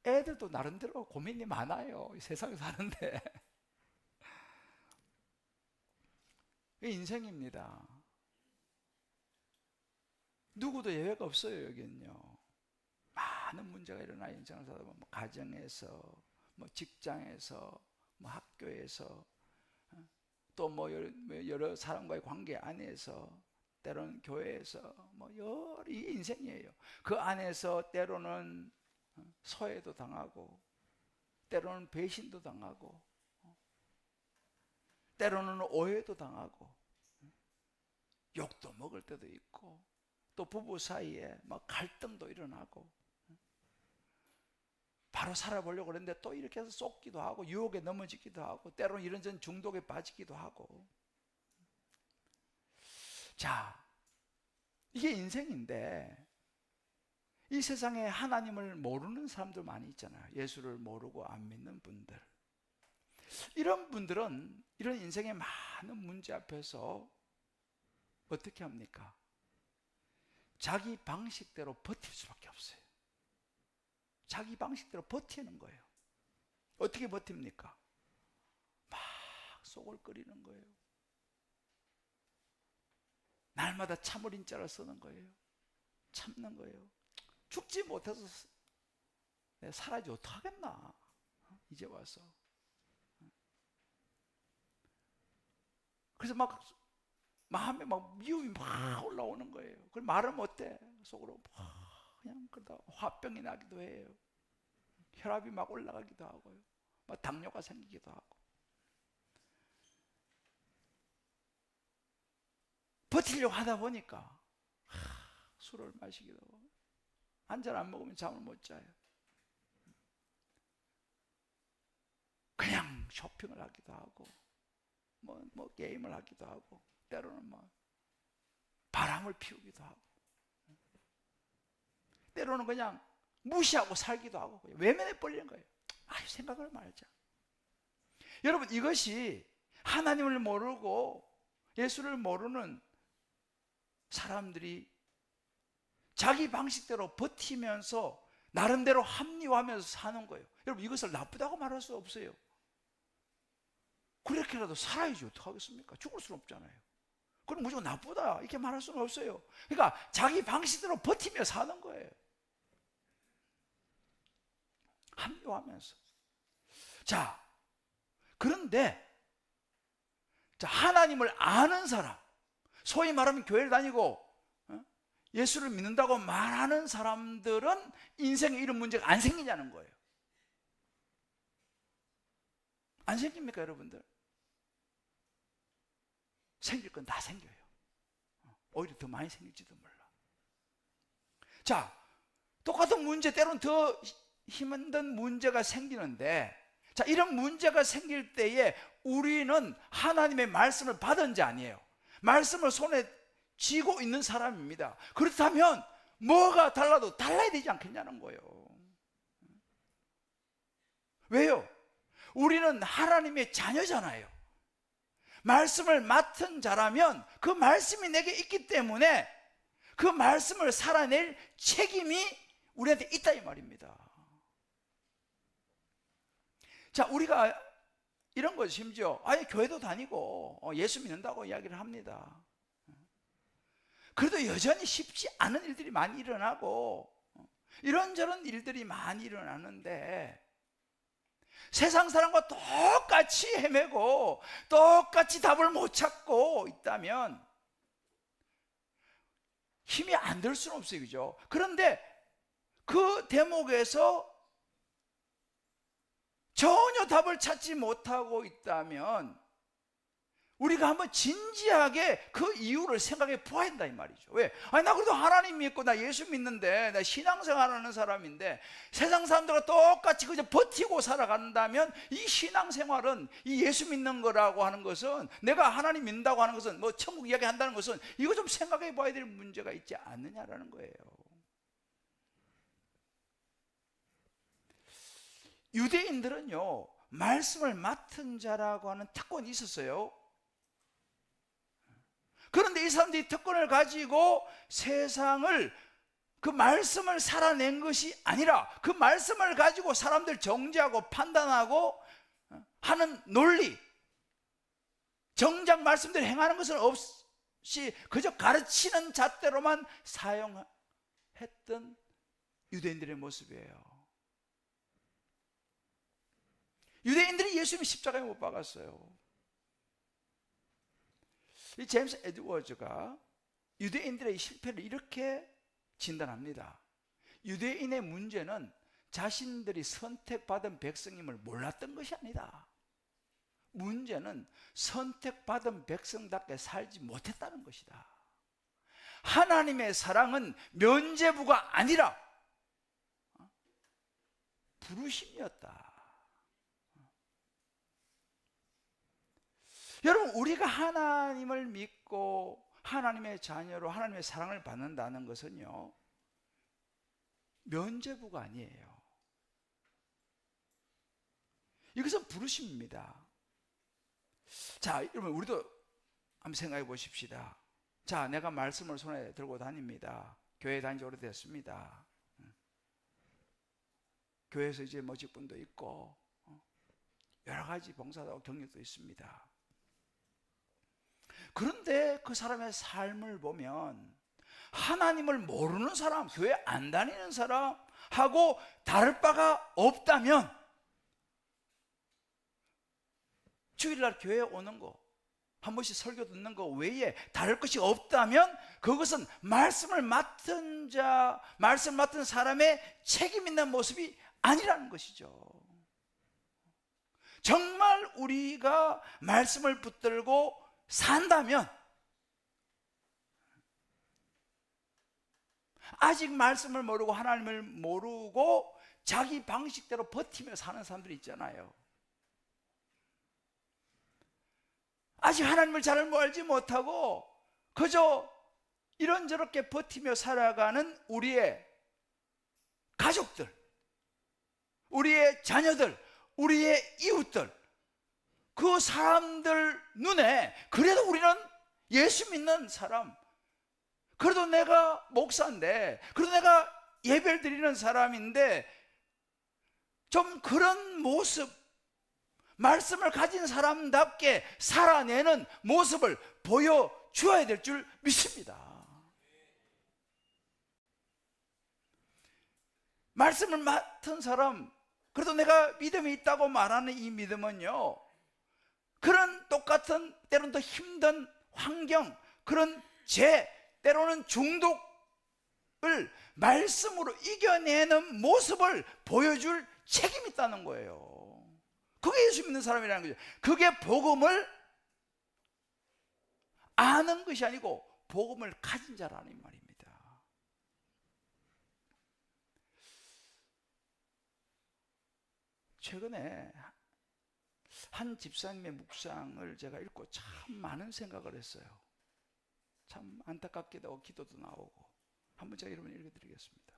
애들도 나름대로 고민이 많아요. 이 세상에 사는데. 인생입니다. 누구도 예외가 없어요. 여기는요 많은 문제가 일어나 인생을 살다 보면 가정에서, 뭐 직장에서, 뭐 학교에서, 또 뭐 여러 사람과의 관계 안에서, 때로는 교회에서, 뭐 여러 이 인생이에요. 그 안에서 때로는 소외도 당하고, 때로는 배신도 당하고, 때로는 오해도 당하고, 욕도 먹을 때도 있고, 또 부부 사이에 막 갈등도 일어나고, 바로 살아보려고 그러는데 또 이렇게 해서 쏟기도 하고, 유혹에 넘어지기도 하고, 때로는 이런저런 중독에 빠지기도 하고. 자, 이게 인생인데 이 세상에 하나님을 모르는 사람들 많이 있잖아요. 예수를 모르고 안 믿는 분들. 이런 분들은 이런 인생의 많은 문제 앞에서 어떻게 합니까? 자기 방식대로 버틸 수밖에 없어요. 자기 방식대로 버티는 거예요. 어떻게 버팁니까? 막 속을 끓이는 거예요. 날마다 참을 인자를 쓰는 거예요. 참는 거예요. 죽지 못해서 살아야지 어떡하겠나, 이제 와서. 그래서 막 마음에 막 미움이 막 올라오는 거예요. 그걸 말하면 어때? 속으로 막 그냥 그러다 화병이 나기도 해요. 혈압이 막 올라가기도 하고요. 막 당뇨가 생기기도 하고. 버티려고 하다 보니까 술을 마시기도 하고, 한 잔 안 먹으면 잠을 못 자요. 그냥 쇼핑을 하기도 하고, 뭐 게임을 하기도 하고, 때로는 뭐 바람을 피우기도 하고, 때로는 그냥 무시하고 살기도 하고, 외면에 뻗리는 거예요. 생각을 말자. 여러분, 이것이 하나님을 모르고 예수를 모르는 사람들이 자기 방식대로 버티면서 나름대로 합리화하면서 사는 거예요. 여러분, 이것을 나쁘다고 말할 수 없어요. 그렇게라도 살아야지 어떡하겠습니까? 죽을 수는 없잖아요. 그럼 무조건 나쁘다 이렇게 말할 수는 없어요. 그러니까 자기 방식대로 버티며 사는 거예요. 합리화하면서. 자, 그런데 하나님을 아는 사람, 소위 말하면 교회를 다니고 예수를 믿는다고 말하는 사람들은 인생에 이런 문제가 안 생기냐는 거예요. 안 생깁니까, 여러분들? 생길 건 다 생겨요. 오히려 더 많이 생길지도 몰라. 자, 똑같은 문제, 때로는 더 힘든 문제가 생기는데, 자, 이런 문제가 생길 때에 우리는 하나님의 말씀을 받은 자 아니에요. 말씀을 손에 쥐고 있는 사람입니다. 그렇다면 뭐가 달라도 달라야 되지 않겠냐는 거예요. 왜요? 우리는 하나님의 자녀잖아요. 말씀을 맡은 자라면 그 말씀이 내게 있기 때문에 그 말씀을 살아낼 책임이 우리한테 있다, 이 말입니다. 자, 우리가 이런 거 심지어 교회도 다니고 예수 믿는다고 이야기를 합니다. 그래도 여전히 쉽지 않은 일들이 많이 일어나고 이런저런 일들이 많이 일어나는데, 세상 사람과 똑같이 헤매고 똑같이 답을 못 찾고 있다면 힘이 안 들 수는 없어요, 그죠? 그런데 그 대목에서 전혀 답을 찾지 못하고 있다면 우리가 한번 진지하게 그 이유를 생각해 보아야 한다, 이 말이죠. 왜? 나 그래도 하나님 믿고 나 예수 믿는데, 나 신앙생활하는 사람인데 세상 사람들과 똑같이 그저 버티고 살아간다면 이 신앙생활은, 이 예수 믿는 거라고 하는 것은, 내가 하나님 믿는다고 하는 것은, 뭐 천국 이야기 한다는 것은, 이거 좀 생각해 봐야 될 문제가 있지 않느냐라는 거예요. 유대인들은요, 말씀을 맡은 자라고 하는 특권이 있었어요. 그런데 이 사람들이 특권을 가지고 세상을, 그 말씀을 살아낸 것이 아니라 그 말씀을 가지고 사람들 정죄하고 판단하고 하는 논리, 정작 말씀대로 행하는 것은 없이 그저 가르치는 잣대로만 사용했던 유대인들의 모습이에요. 유대인들이 예수님이 십자가에 못 박았어요. 이 제임스 에드워즈가 유대인들의 실패를 이렇게 진단합니다. 유대인의 문제는 자신들이 선택받은 백성임을 몰랐던 것이 아니다. 문제는 선택받은 백성답게 살지 못했다는 것이다. 하나님의 사랑은 면죄부가 아니라 부르심이었다. 여러분, 우리가 하나님을 믿고 하나님의 자녀로 하나님의 사랑을 받는다는 것은요, 면죄부가 아니에요. 이것은 부르심입니다. 자, 여러분 우리도 한번 생각해 보십시다. 자, 내가 말씀을 손에 들고 다닙니다. 교회 다닌 지 오래됐습니다. 교회에서 이제 뭐 직분도 있고 여러 가지 봉사도 경력도 있습니다. 그런데 그 사람의 삶을 보면 하나님을 모르는 사람, 교회 안 다니는 사람하고 다를 바가 없다면, 주일날 교회에 오는 거, 한 번씩 설교 듣는 거 외에 다를 것이 없다면 그것은 말씀을 맡은 자, 말씀 맡은 사람의 책임 있는 모습이 아니라는 것이죠. 정말 우리가 말씀을 붙들고 산다면, 아직 말씀을 모르고 하나님을 모르고 자기 방식대로 버티며 사는 사람들이 있잖아요. 아직 하나님을 잘 알지 못하고 그저 이런저렇게 버티며 살아가는 우리의 가족들, 우리의 자녀들, 우리의 이웃들, 그 사람들 눈에 그래도 우리는 예수 믿는 사람, 그래도 내가 목사인데, 그래도 내가 예배를 드리는 사람인데, 좀 그런 모습, 말씀을 가진 사람답게 살아내는 모습을 보여주어야 될 줄 믿습니다. 말씀을 맡은 사람, 그래도 내가 믿음이 있다고 말하는 이 믿음은요, 그런 똑같은 때로는 더 힘든 환경, 그런 때로는 중독을 말씀으로 이겨내는 모습을 보여줄 책임이 있다는 거예요. 그게 예수 믿는 사람이라는 거죠. 그게 복음을 아는 것이 아니고 복음을 가진 자라는 말입니다. 최근에 한 집사님의 묵상을 제가 읽고 참 많은 생각을 했어요. 참 안타깝게도 기도도 나오고, 한번 제가 여러분 읽어드리겠습니다.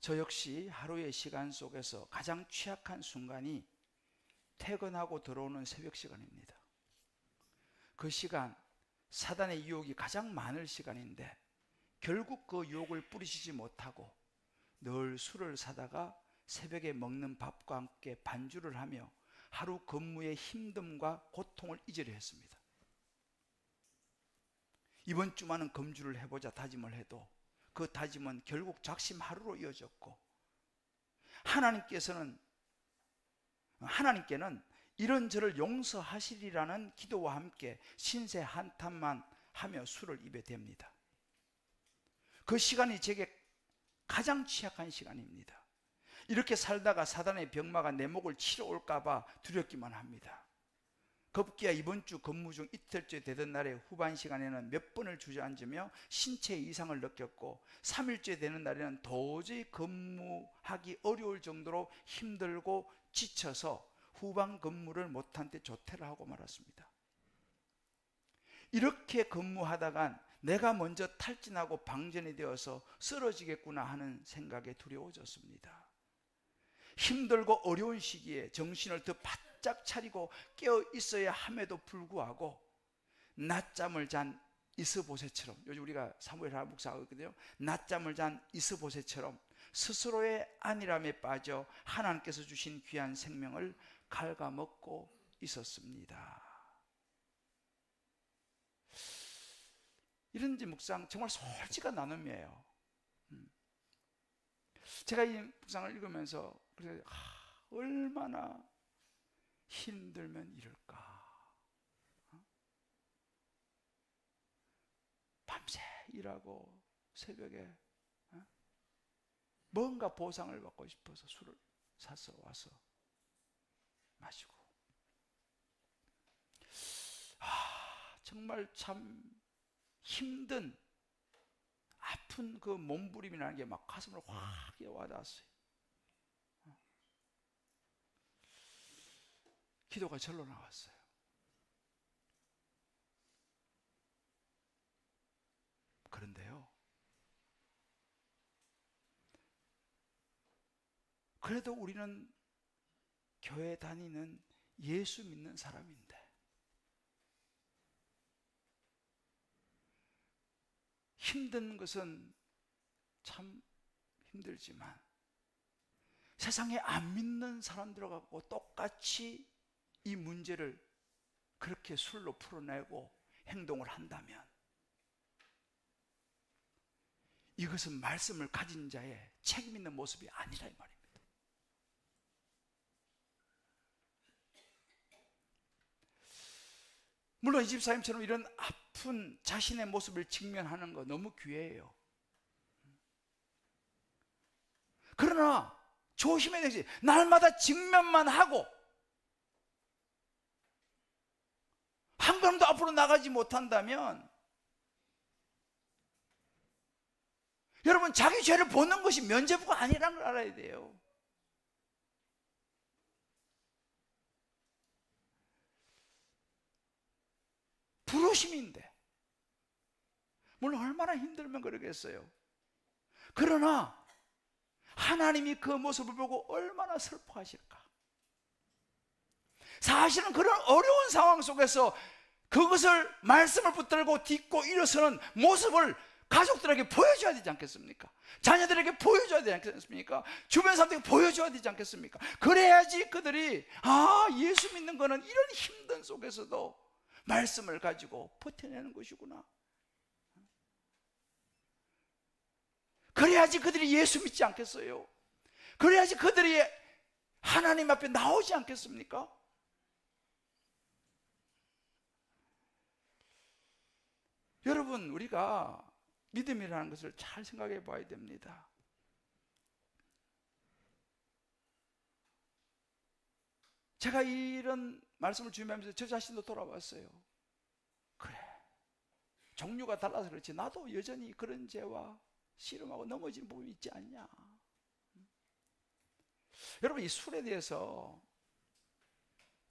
저 역시 하루의 시간 속에서 가장 취약한 순간이 퇴근하고 들어오는 새벽 시간입니다. 그 시간, 사단의 유혹이 가장 많을 시간인데 결국 그 유혹을 뿌리치지 못하고 늘 술을 사다가 새벽에 먹는 밥과 함께 반주를 하며 하루 근무의 힘듦과 고통을 잊으려 했습니다. 이번 주만은 금주를 해보자 다짐을 해도 그 다짐은 결국 작심하루로 이어졌고, 하나님께는 이런 저를 용서하시리라는 기도와 함께 신세 한탄만 하며 술을 입에 댑니다. 그 시간이 제게 가장 취약한 시간입니다. 이렇게 살다가 사단의 병마가 내 목을 치러 올까봐 두렵기만 합니다. 급기야 이번 주 근무 중 이틀째 되던 날의 후반 시간에는 몇 번을 주저앉으며 신체 이상을 느꼈고, 3일째 되는 날에는 도저히 근무하기 어려울 정도로 힘들고 지쳐서 후반 근무를 못한 때 조퇴를 하고 말았습니다. 이렇게 근무하다간 내가 먼저 탈진하고 방전이 되어서 쓰러지겠구나 하는 생각에 두려워졌습니다. 힘들고 어려운 시기에 정신을 더 바짝 차리고 깨어 있어야 함에도 불구하고 낮잠을 잔 이스보셋처럼, 요즘 우리가 사무엘 하나 묵상하고 있거든요. 낮잠을 잔 이스보셋처럼 스스로의 안일함에 빠져 하나님께서 주신 귀한 생명을 갉아먹고 있었습니다. 이런 묵상 정말 솔직한 나눔이에요. 제가 이 묵상을 읽으면서 그래서 얼마나 힘들면 이럴까. 밤새 일하고 새벽에 뭔가 보상을 받고 싶어서 술을 사서 와서 마시고, 정말 참 힘든 아픈 그 몸부림이라는 게 막 가슴을 확 와닿았어요. 기도가 절로 나왔어요. 그런데요, 그래도 우리는 교회 다니는 예수 믿는 사람인데 힘든 것은 참 힘들지만 세상에 안 믿는 사람들하고 똑같이 이 문제를 그렇게 술로 풀어내고 행동을 한다면 이것은 말씀을 가진 자의 책임 있는 모습이 아니라 이 말입니다. 물론 이 집사님처럼 이런 아픈 자신의 모습을 직면하는 거 너무 귀해요. 그러나 조심해야 되지. 날마다 직면만 하고 한 걸음도 앞으로 나가지 못한다면 여러분, 자기 죄를 보는 것이 면죄부가 아니라는 걸 알아야 돼요. 부르심인데 물론 얼마나 힘들면 그러겠어요. 그러나 하나님이 그 모습을 보고 얼마나 슬퍼하실까. 사실은 그런 어려운 상황 속에서 그것을 말씀을 붙들고 딛고 일어서는 모습을 가족들에게 보여줘야 되지 않겠습니까? 자녀들에게 보여줘야 되지 않겠습니까? 주변 사람들에게 보여줘야 되지 않겠습니까? 그래야지 그들이 예수 믿는 거는 이런 힘든 속에서도 말씀을 가지고 버텨내는 것이구나. 그래야지 그들이 예수 믿지 않겠어요? 그래야지 그들이 하나님 앞에 나오지 않겠습니까? 여러분, 우리가 믿음이라는 것을 잘 생각해 봐야 됩니다. 제가 이런 말씀을 준비하면서 저 자신도 돌아봤어요. 그래, 종류가 달라서 그렇지 나도 여전히 그런 죄와 씨름하고 넘어진 부분이 있지 않냐. 여러분, 이 술에 대해서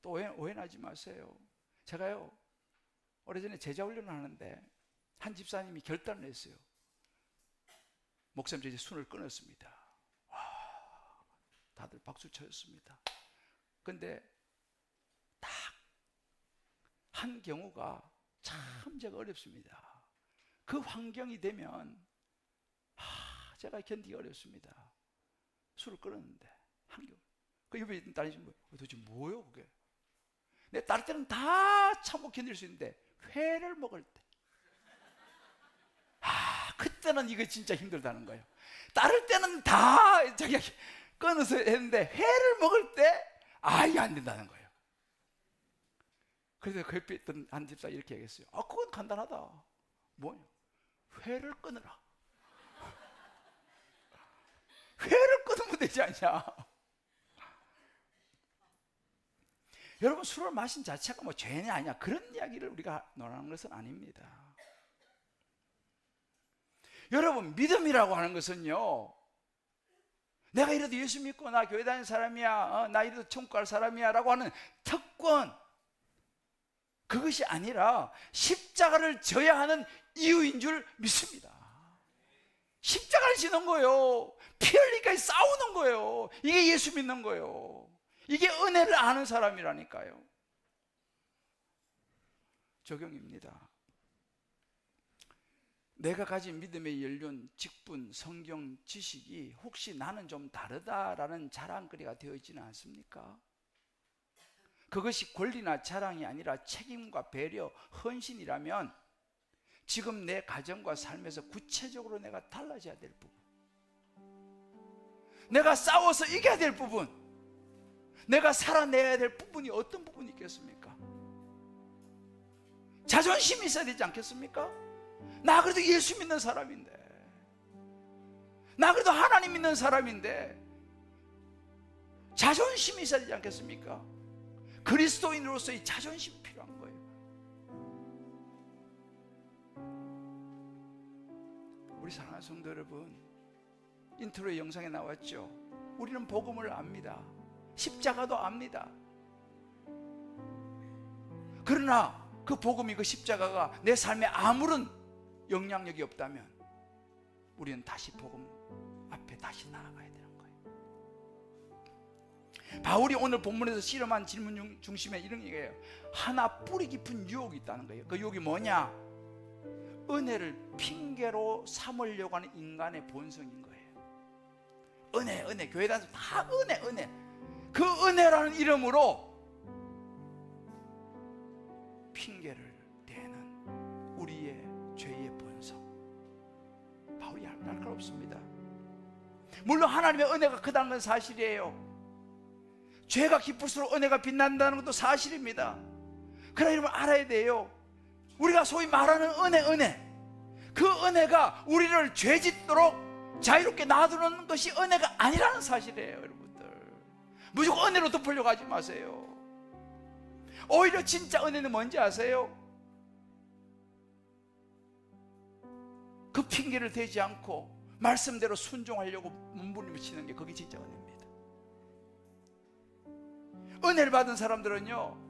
또 오해하지 마세요. 제가요 오래전에 제자 훈련을 하는데 한 집사님이 결단을 했어요. 목사님, 저 이제 술을 끊었습니다. 와, 다들 박수 쳤습니다. 근데 딱 한 경우가 참 제가 어렵습니다. 그 환경이 되면 제가 견디기 어렵습니다. 술을 끊었는데 한 경우. 그 옆에 있던 딸이 도대체 뭐예요 그게? 내 다른 때는 다 참고 견딜 수 있는데 회를 먹을 때 그때는 이거 진짜 힘들다는 거예요. 다른 때는 다 자기가 끊어서 했는데 회를 먹을 때 이게 안 된다는 거예요. 그래서 그 옆에 있던 한 집사 이렇게 얘기했어요. 그건 간단하다. 뭐냐? 회를 끊으라. 회를 끊으면 되지 않냐? 여러분, 술을 마신 자체가 뭐 죄냐 아니냐 그런 이야기를 우리가 논하는 것은 아닙니다. 여러분, 믿음이라고 하는 것은요, 내가 이래도 예수 믿고 나 교회 다니는 사람이야, 나 이래도 천국 갈 사람이야 라고 하는 특권, 그것이 아니라 십자가를 져야 하는 이유인 줄 믿습니다. 십자가를 지는 거예요. 피 흘리기까지 싸우는 거예요. 이게 예수 믿는 거예요. 이게 은혜를 아는 사람이라니까요. 적용입니다. 내가 가진 믿음의 연륜, 직분, 성경 지식이 혹시 나는 좀 다르다라는 자랑거리가 되어 있지는 않습니까? 그것이 권리나 자랑이 아니라 책임과 배려, 헌신이라면 지금 내 가정과 삶에서 구체적으로 내가 달라져야 될 부분, 내가 싸워서 이겨야 될 부분, 내가 살아내야 될 부분이 어떤 부분이 있겠습니까? 자존심이 있어야 되지 않겠습니까? 나 그래도 예수 믿는 사람인데, 나 그래도 하나님 믿는 사람인데 자존심이 있어야 되지 않겠습니까? 그리스도인으로서의 자존심이 필요한 거예요. 우리 사랑하는 성도 여러분, 인트로 영상에 나왔죠. 우리는 복음을 압니다. 십자가도 압니다. 그러나 그 복음이, 그 십자가가 내 삶에 아무런 영향력이 없다면 우리는 다시 복음 앞에 다시 나아가야 되는 거예요. 바울이 오늘 본문에서 실험한 질문 중심에 이런 얘기예요. 하나 뿌리 깊은 유혹이 있다는 거예요. 그 유혹이 뭐냐? 은혜를 핑계로 삼으려고 하는 인간의 본성인 거예요. 은혜, 교회 다니면서 다 은혜. 그 은혜라는 이름으로 핑계를 대는 우리의 죄의 본성. 바울이 날카롭습니다. 물론 하나님의 은혜가 크다는 건 사실이에요. 죄가 깊을수록 은혜가 빛난다는 것도 사실입니다. 그러나 여러분 알아야 돼요. 우리가 소위 말하는 은혜, 그 은혜가 우리를 죄짓도록 자유롭게 놔두는 것이 은혜가 아니라는 사실이에요. 여러분들 무조건 은혜로 덮으려고 하지 마세요. 오히려 진짜 은혜는 뭔지 아세요? 그 핑계를 대지 않고 말씀대로 순종하려고 몸부림치는 게 그게 진짜 은혜입니다. 은혜를 받은 사람들은요,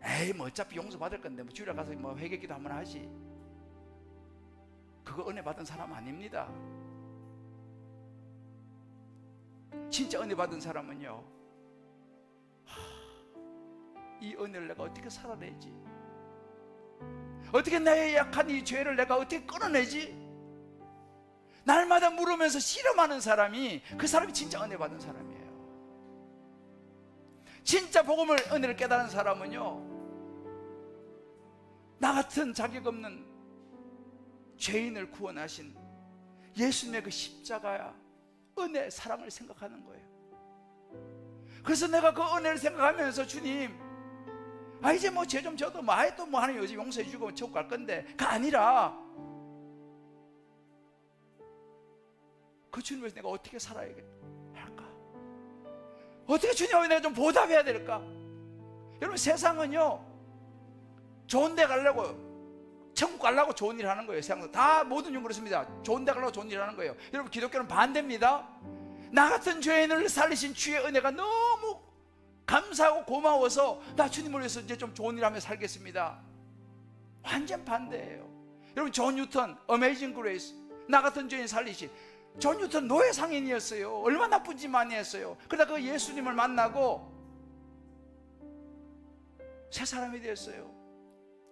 에이 뭐 어차피 용서받을 건데 뭐 주일에 가서 뭐 회개기도 한번 하지, 그거 은혜 받은 사람 아닙니다. 진짜 은혜 받은 사람은요, 이 은혜를 내가 어떻게 살아내지, 어떻게 나의 약한 이 죄를 내가 어떻게 끊어내지, 날마다 물으면서 실험하는 사람이 그 사람이 진짜 은혜 받은 사람이에요. 진짜 복음을, 은혜를 깨달은 사람은요, 나 같은 자격 없는 죄인을 구원하신 예수님의 그 십자가야 은혜, 사랑을 생각하는 거예요. 그래서 내가 그 은혜를 생각하면서 주님, 이제 뭐 죄 좀 져도 뭐 아예 또 뭐 하나님 요즘 용서해 주고 천국 갈 건데, 가 아니라 그 주님에서 내가 어떻게 살아야 할까? 어떻게 주님을 내가 좀 보답해야 될까? 여러분 세상은요, 좋은 데 가려고, 천국 가려고 좋은 일 하는 거예요. 세상은 다 모든 종 그렇습니다. 좋은 데 가려고 좋은 일 하는 거예요. 여러분 기독교는 반대입니다. 나 같은 죄인을 살리신 주의 은혜가 너무 감사하고 고마워서 나 주님을 위해서 이제 좀 좋은 일 하며 살겠습니다. 완전 반대예요. 여러분 존 뉴턴, 어메이징 그레이스, 나 같은 죄인 살리신 존 뉴턴 노예 상인이었어요. 얼마나 나쁜 짓 많이 했어요. 그러다 그 예수님을 만나고 새 사람이 되었어요.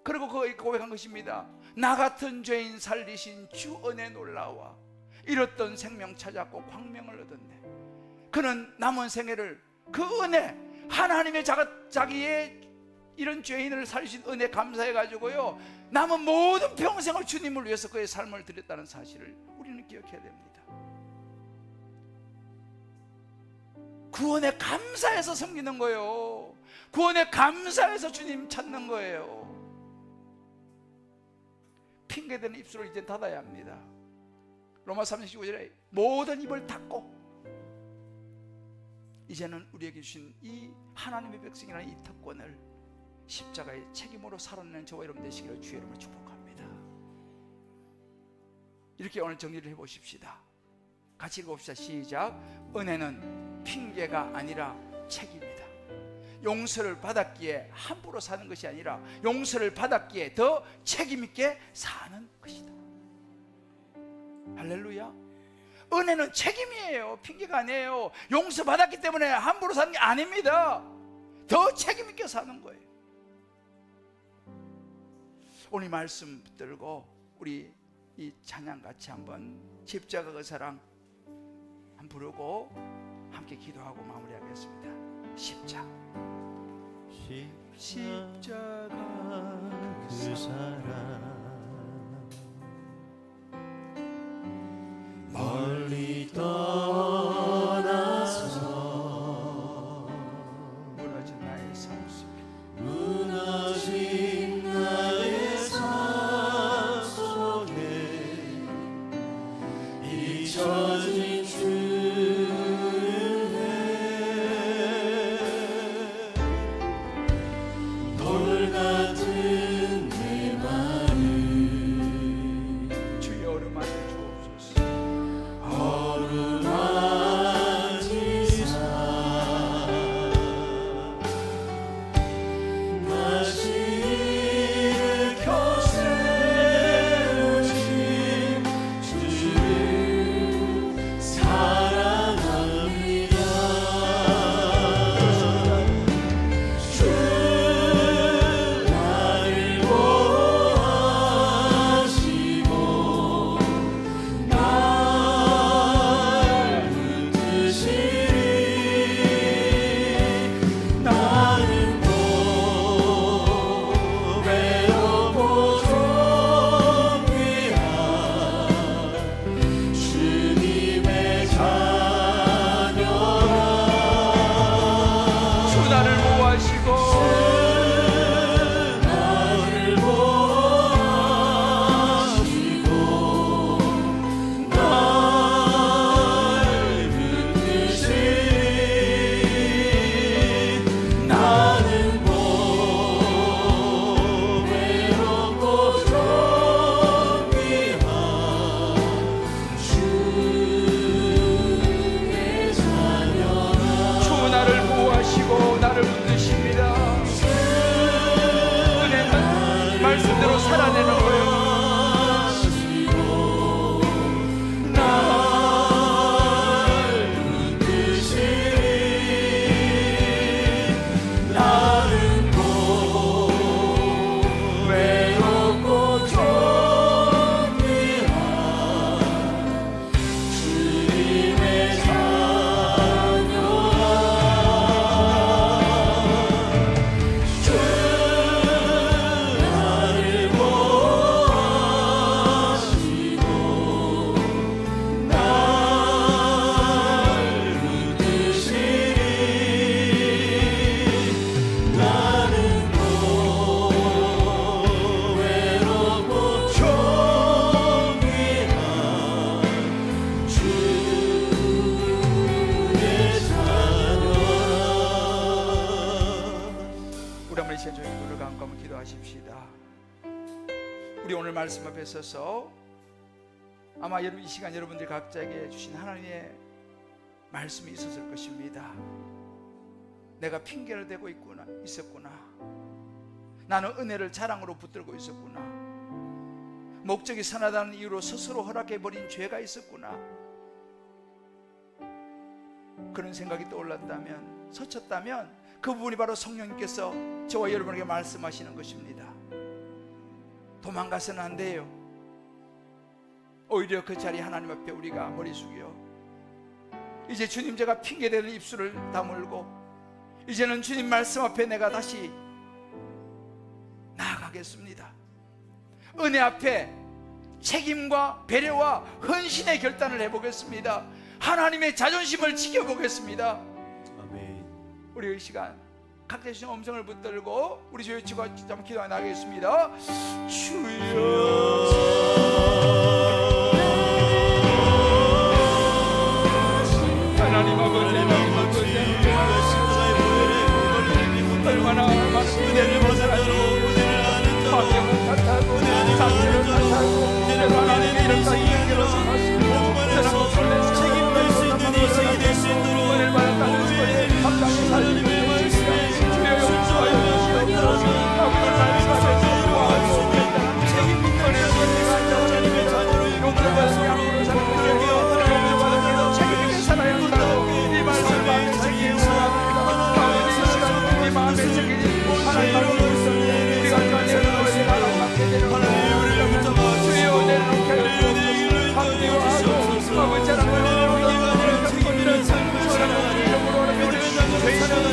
그리고 그 고백한 것입니다. 나 같은 죄인 살리신 주 은혜 놀라와 잃었던 생명 찾았고 광명을 얻었네. 그는 남은 생애를 그 은혜, 하나님의 자기의 이런 죄인을 살리신 은혜 감사해 가지고요, 남은 모든 평생을 주님을 위해서 그의 삶을 드렸다는 사실을 우리는 기억해야 됩니다. 구원에 감사해서 섬기는 거예요. 구원에 감사해서 주님 찾는 거예요. 핑계대는 입술을 이제 닫아야 합니다. 로마 3장 15절에 모든 입을 닫고 이제는 우리에게 주신 이 하나님의 백성이라는 이 특권을 십자가의 책임으로 살아내는 저와 여러분 되시기를 주의 이름으로 축복합니다. 이렇게 오늘 정리를 해보십시다. 같이 읽어봅시다. 시작. 은혜는 핑계가 아니라 책임이다. 용서를 받았기에 함부로 사는 것이 아니라 용서를 받았기에 더 책임있게 사는 것이다. 할렐루야. 은혜는 책임이에요. 핑계가 아니에요. 용서 받았기 때문에 함부로 사는 게 아닙니다. 더 책임있게 사는 거예요. 오늘 말씀 붙들고 우리 이 찬양 같이 한번 십자가 그 사랑 한번 부르고 함께 기도하고 마무리하겠습니다. 십자가 그 사랑 멀리 떠나서 무너진 나의 삶 속에 무너진 나의 삶 속에 잊혀진 주의 돌 같은 내 마음 주의 얼음하여 주옵소서. 어루만지사 다시 일으켜 세우신 주를 기도하십시다. 우리 오늘 말씀 앞에 서서 아마 이 시간 여러분들 각자에게 주신 하나님의 말씀이 있었을 것입니다. 내가 핑계를 대고 있었구나. 나는 은혜를 자랑으로 붙들고 있었구나. 목적이 선하다는 이유로 스스로 허락해버린 죄가 있었구나. 그런 생각이 떠올랐다면, 서쳤다면 그 부분이 바로 성령님께서 저와 여러분에게 말씀하시는 것입니다. 도망가서는 안 돼요. 오히려 그 자리 하나님 앞에 우리가 머리 숙여 이제 주님, 제가 핑계대는 입술을 다물고 이제는 주님 말씀 앞에 내가 다시 나아가겠습니다. 은혜 앞에 책임과 배려와 헌신의 결단을 해보겠습니다. 하나님의 자존심을 지켜보겠습니다. 아멘. 우리 이 시간 각자 주신 음성을 붙들고 우리 주 외치고 한번 기도해 나가겠습니다. 주여 하나님 아버지, 하나님 아버지, 얼마나 많은 은혜를 벗어나고 환경을 탓하고 상태를 탓하고 하나님의 이런 자기에게로 삼았습니다. 사람을 책임질 수 있는 인생이 될 수 있도록 은혜를 받았다는 것을 합당히 살리고 계십니다. 주여 용서하여 주시옵소서. 아버지 말씀 앞에 도와주옵소서. 책임 있는 은혜가 하나님의 자녀로 용서받은 양으로 사는 것을 용서받은 자로 책임 있게 살아야 한다고 이 말씀을 마음에 새기기 원합니다. 아버지 이 시간 우리 마음에 새기니 하나님 알고 있습니다. 우리가 전에 하나님 함께 내려놓고 주여 내려놓게 하옵소서. 합리화하고 아버지 사랑을 내려놓는 것들은 주라는 이름으로 하나님 우리는 죄인은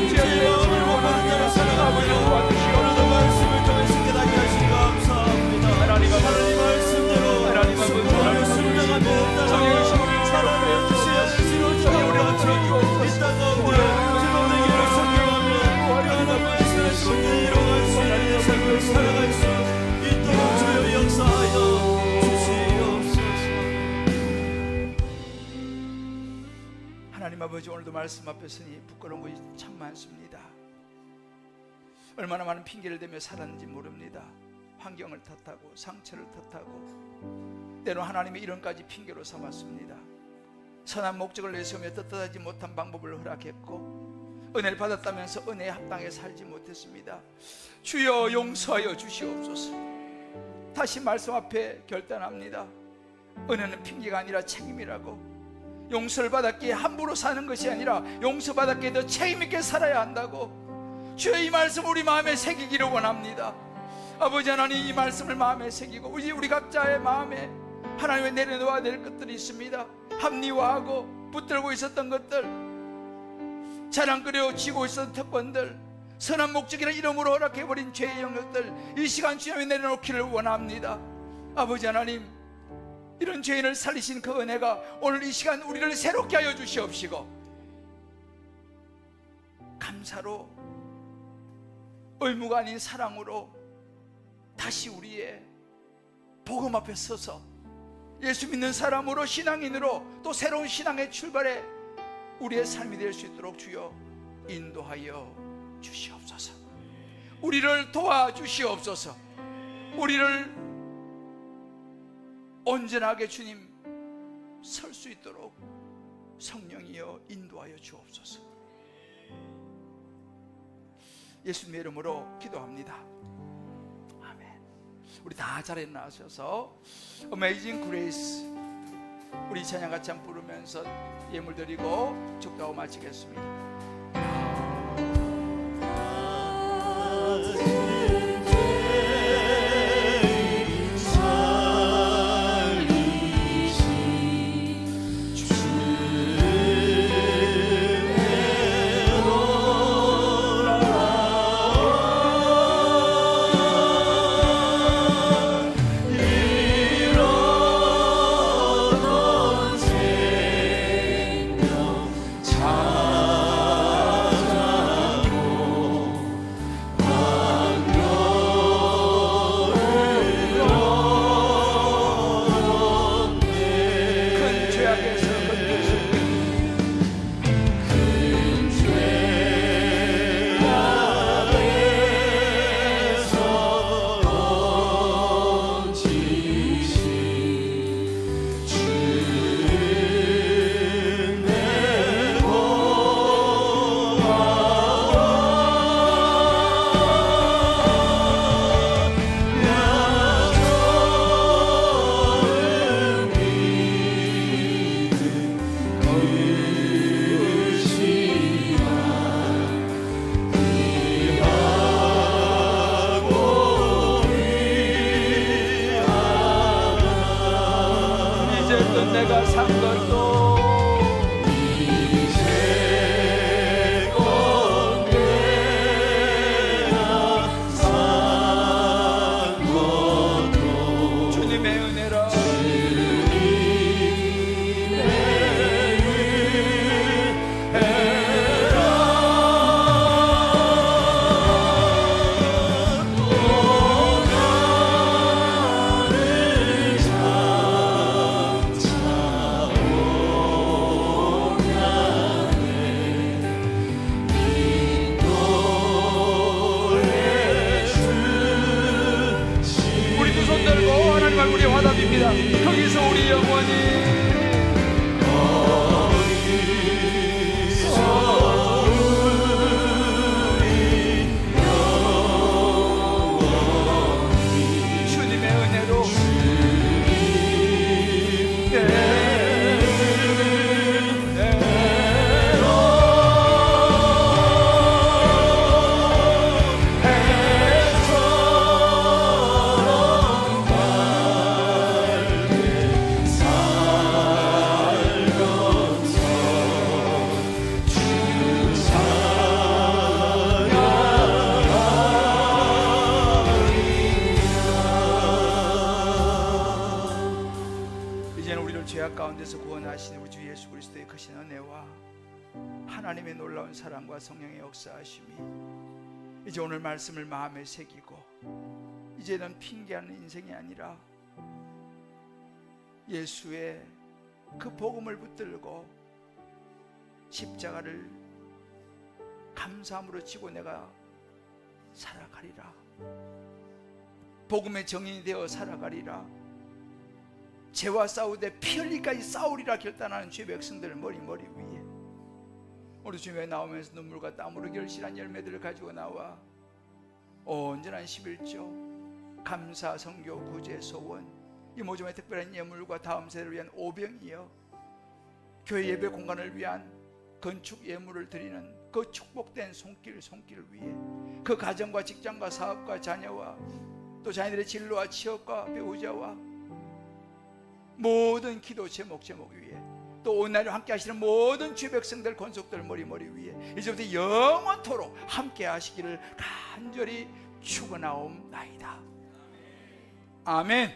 죄를 원합니다. 아버지 도와주시옵소서. 하나님 아버지 하나님 아버지 성령의 신분을 새롭게 해주시옵소서. 성령 우리 안에 주옵소서. 살아갈 수 있도록 주여 역사하여 주시옵소서. 하나님 아버지, 오늘도 말씀 앞에 서니 부끄러운 것이 참 많습니다. 얼마나 많은 핑계를 대며 살았는지 모릅니다. 환경을 탓하고 상처를 탓하고 때로 하나님의 이름까지 핑계로 삼았습니다. 선한 목적을 내세우며 떳떳하지 못한 방법을 허락했고 은혜를 받았다면서 은혜에 합당해 살지 못했습니다. 주여 용서하여 주시옵소서. 다시 말씀 앞에 결단합니다. 은혜는 핑계가 아니라 책임이라고. 용서를 받았기에 함부로 사는 것이 아니라 용서받았기에 더 책임있게 살아야 한다고. 주여 이 말씀 우리 마음에 새기기를 원합니다. 아버지 하나님, 이 말씀을 마음에 새기고 우리 각자의 마음에 하나님의 내려놓아야 될 것들이 있습니다. 합리화하고 붙들고 있었던 것들, 자랑거려 쥐고 있었던 특권들, 선한 목적이라 이름으로 허락해버린 죄의 영역들, 이 시간 주님이 내려놓기를 원합니다. 아버지 하나님, 이런 죄인을 살리신 그 은혜가 오늘 이 시간 우리를 새롭게 하여 주시옵시고 감사로, 의무가 아닌 사랑으로 다시 우리의 복음 앞에 서서 예수 믿는 사람으로, 신앙인으로 또 새로운 신앙의 출발에 우리의 삶이 될 수 있도록 주여 인도하여 주시옵소서. 우리를 도와주시옵소서. 우리를 온전하게 주님 설 수 있도록 성령이여 인도하여 주옵소서. 예수님의 이름으로 기도합니다. 아멘. 우리 다 자리에 나서서 Amazing Grace 우리 찬양 같이 한번 부르면서 예물 드리고 축도하고 마치겠습니다. 자 내가 산 것도 이제껏 내가 산 것도 주님의 은혜라. 우리 두 손 들고 하나님 얼굴에 화답입니다. 거기서 우리 영원히 주님의 은혜로 이제는 우리를 죄악 가운데서 구원하신 우리 주 예수 그리스도의 크신 은혜와 하나님의 놀라운 사랑과 성령의 역사하심이 이제 오늘 말씀을 마음에 새기고 이제는 핑계하는 인생이 아니라 예수의 그 복음을 붙들고 십자가를 감사함으로 지고 내가 살아가리라. 복음의 정인이 되어 살아가리라. 죄와 싸우되 피 흘리까지 싸우리라 결단하는 주의 백성들을 머리 위에 우리 주님에 나오면서 눈물과 땀으로 결실한 열매들을 가지고 나와 온전한 11조 감사 성교 구제 소원 이 모종의 특별한 예물과 다음 세대를 위한 오병이여 교회 예배 공간을 위한 건축 예물을 드리는 그 축복된 손길을 위해 그 가정과 직장과 사업과 자녀와 또 자녀들의 진로와 취업과 배우자와 모든 기도 제목 위에 또 오늘날 함께 하시는 모든 주의 백성들 권속들 머리 위에 이제부터 영원토록 함께 하시기를 간절히 축원하옵나이다. 아멘.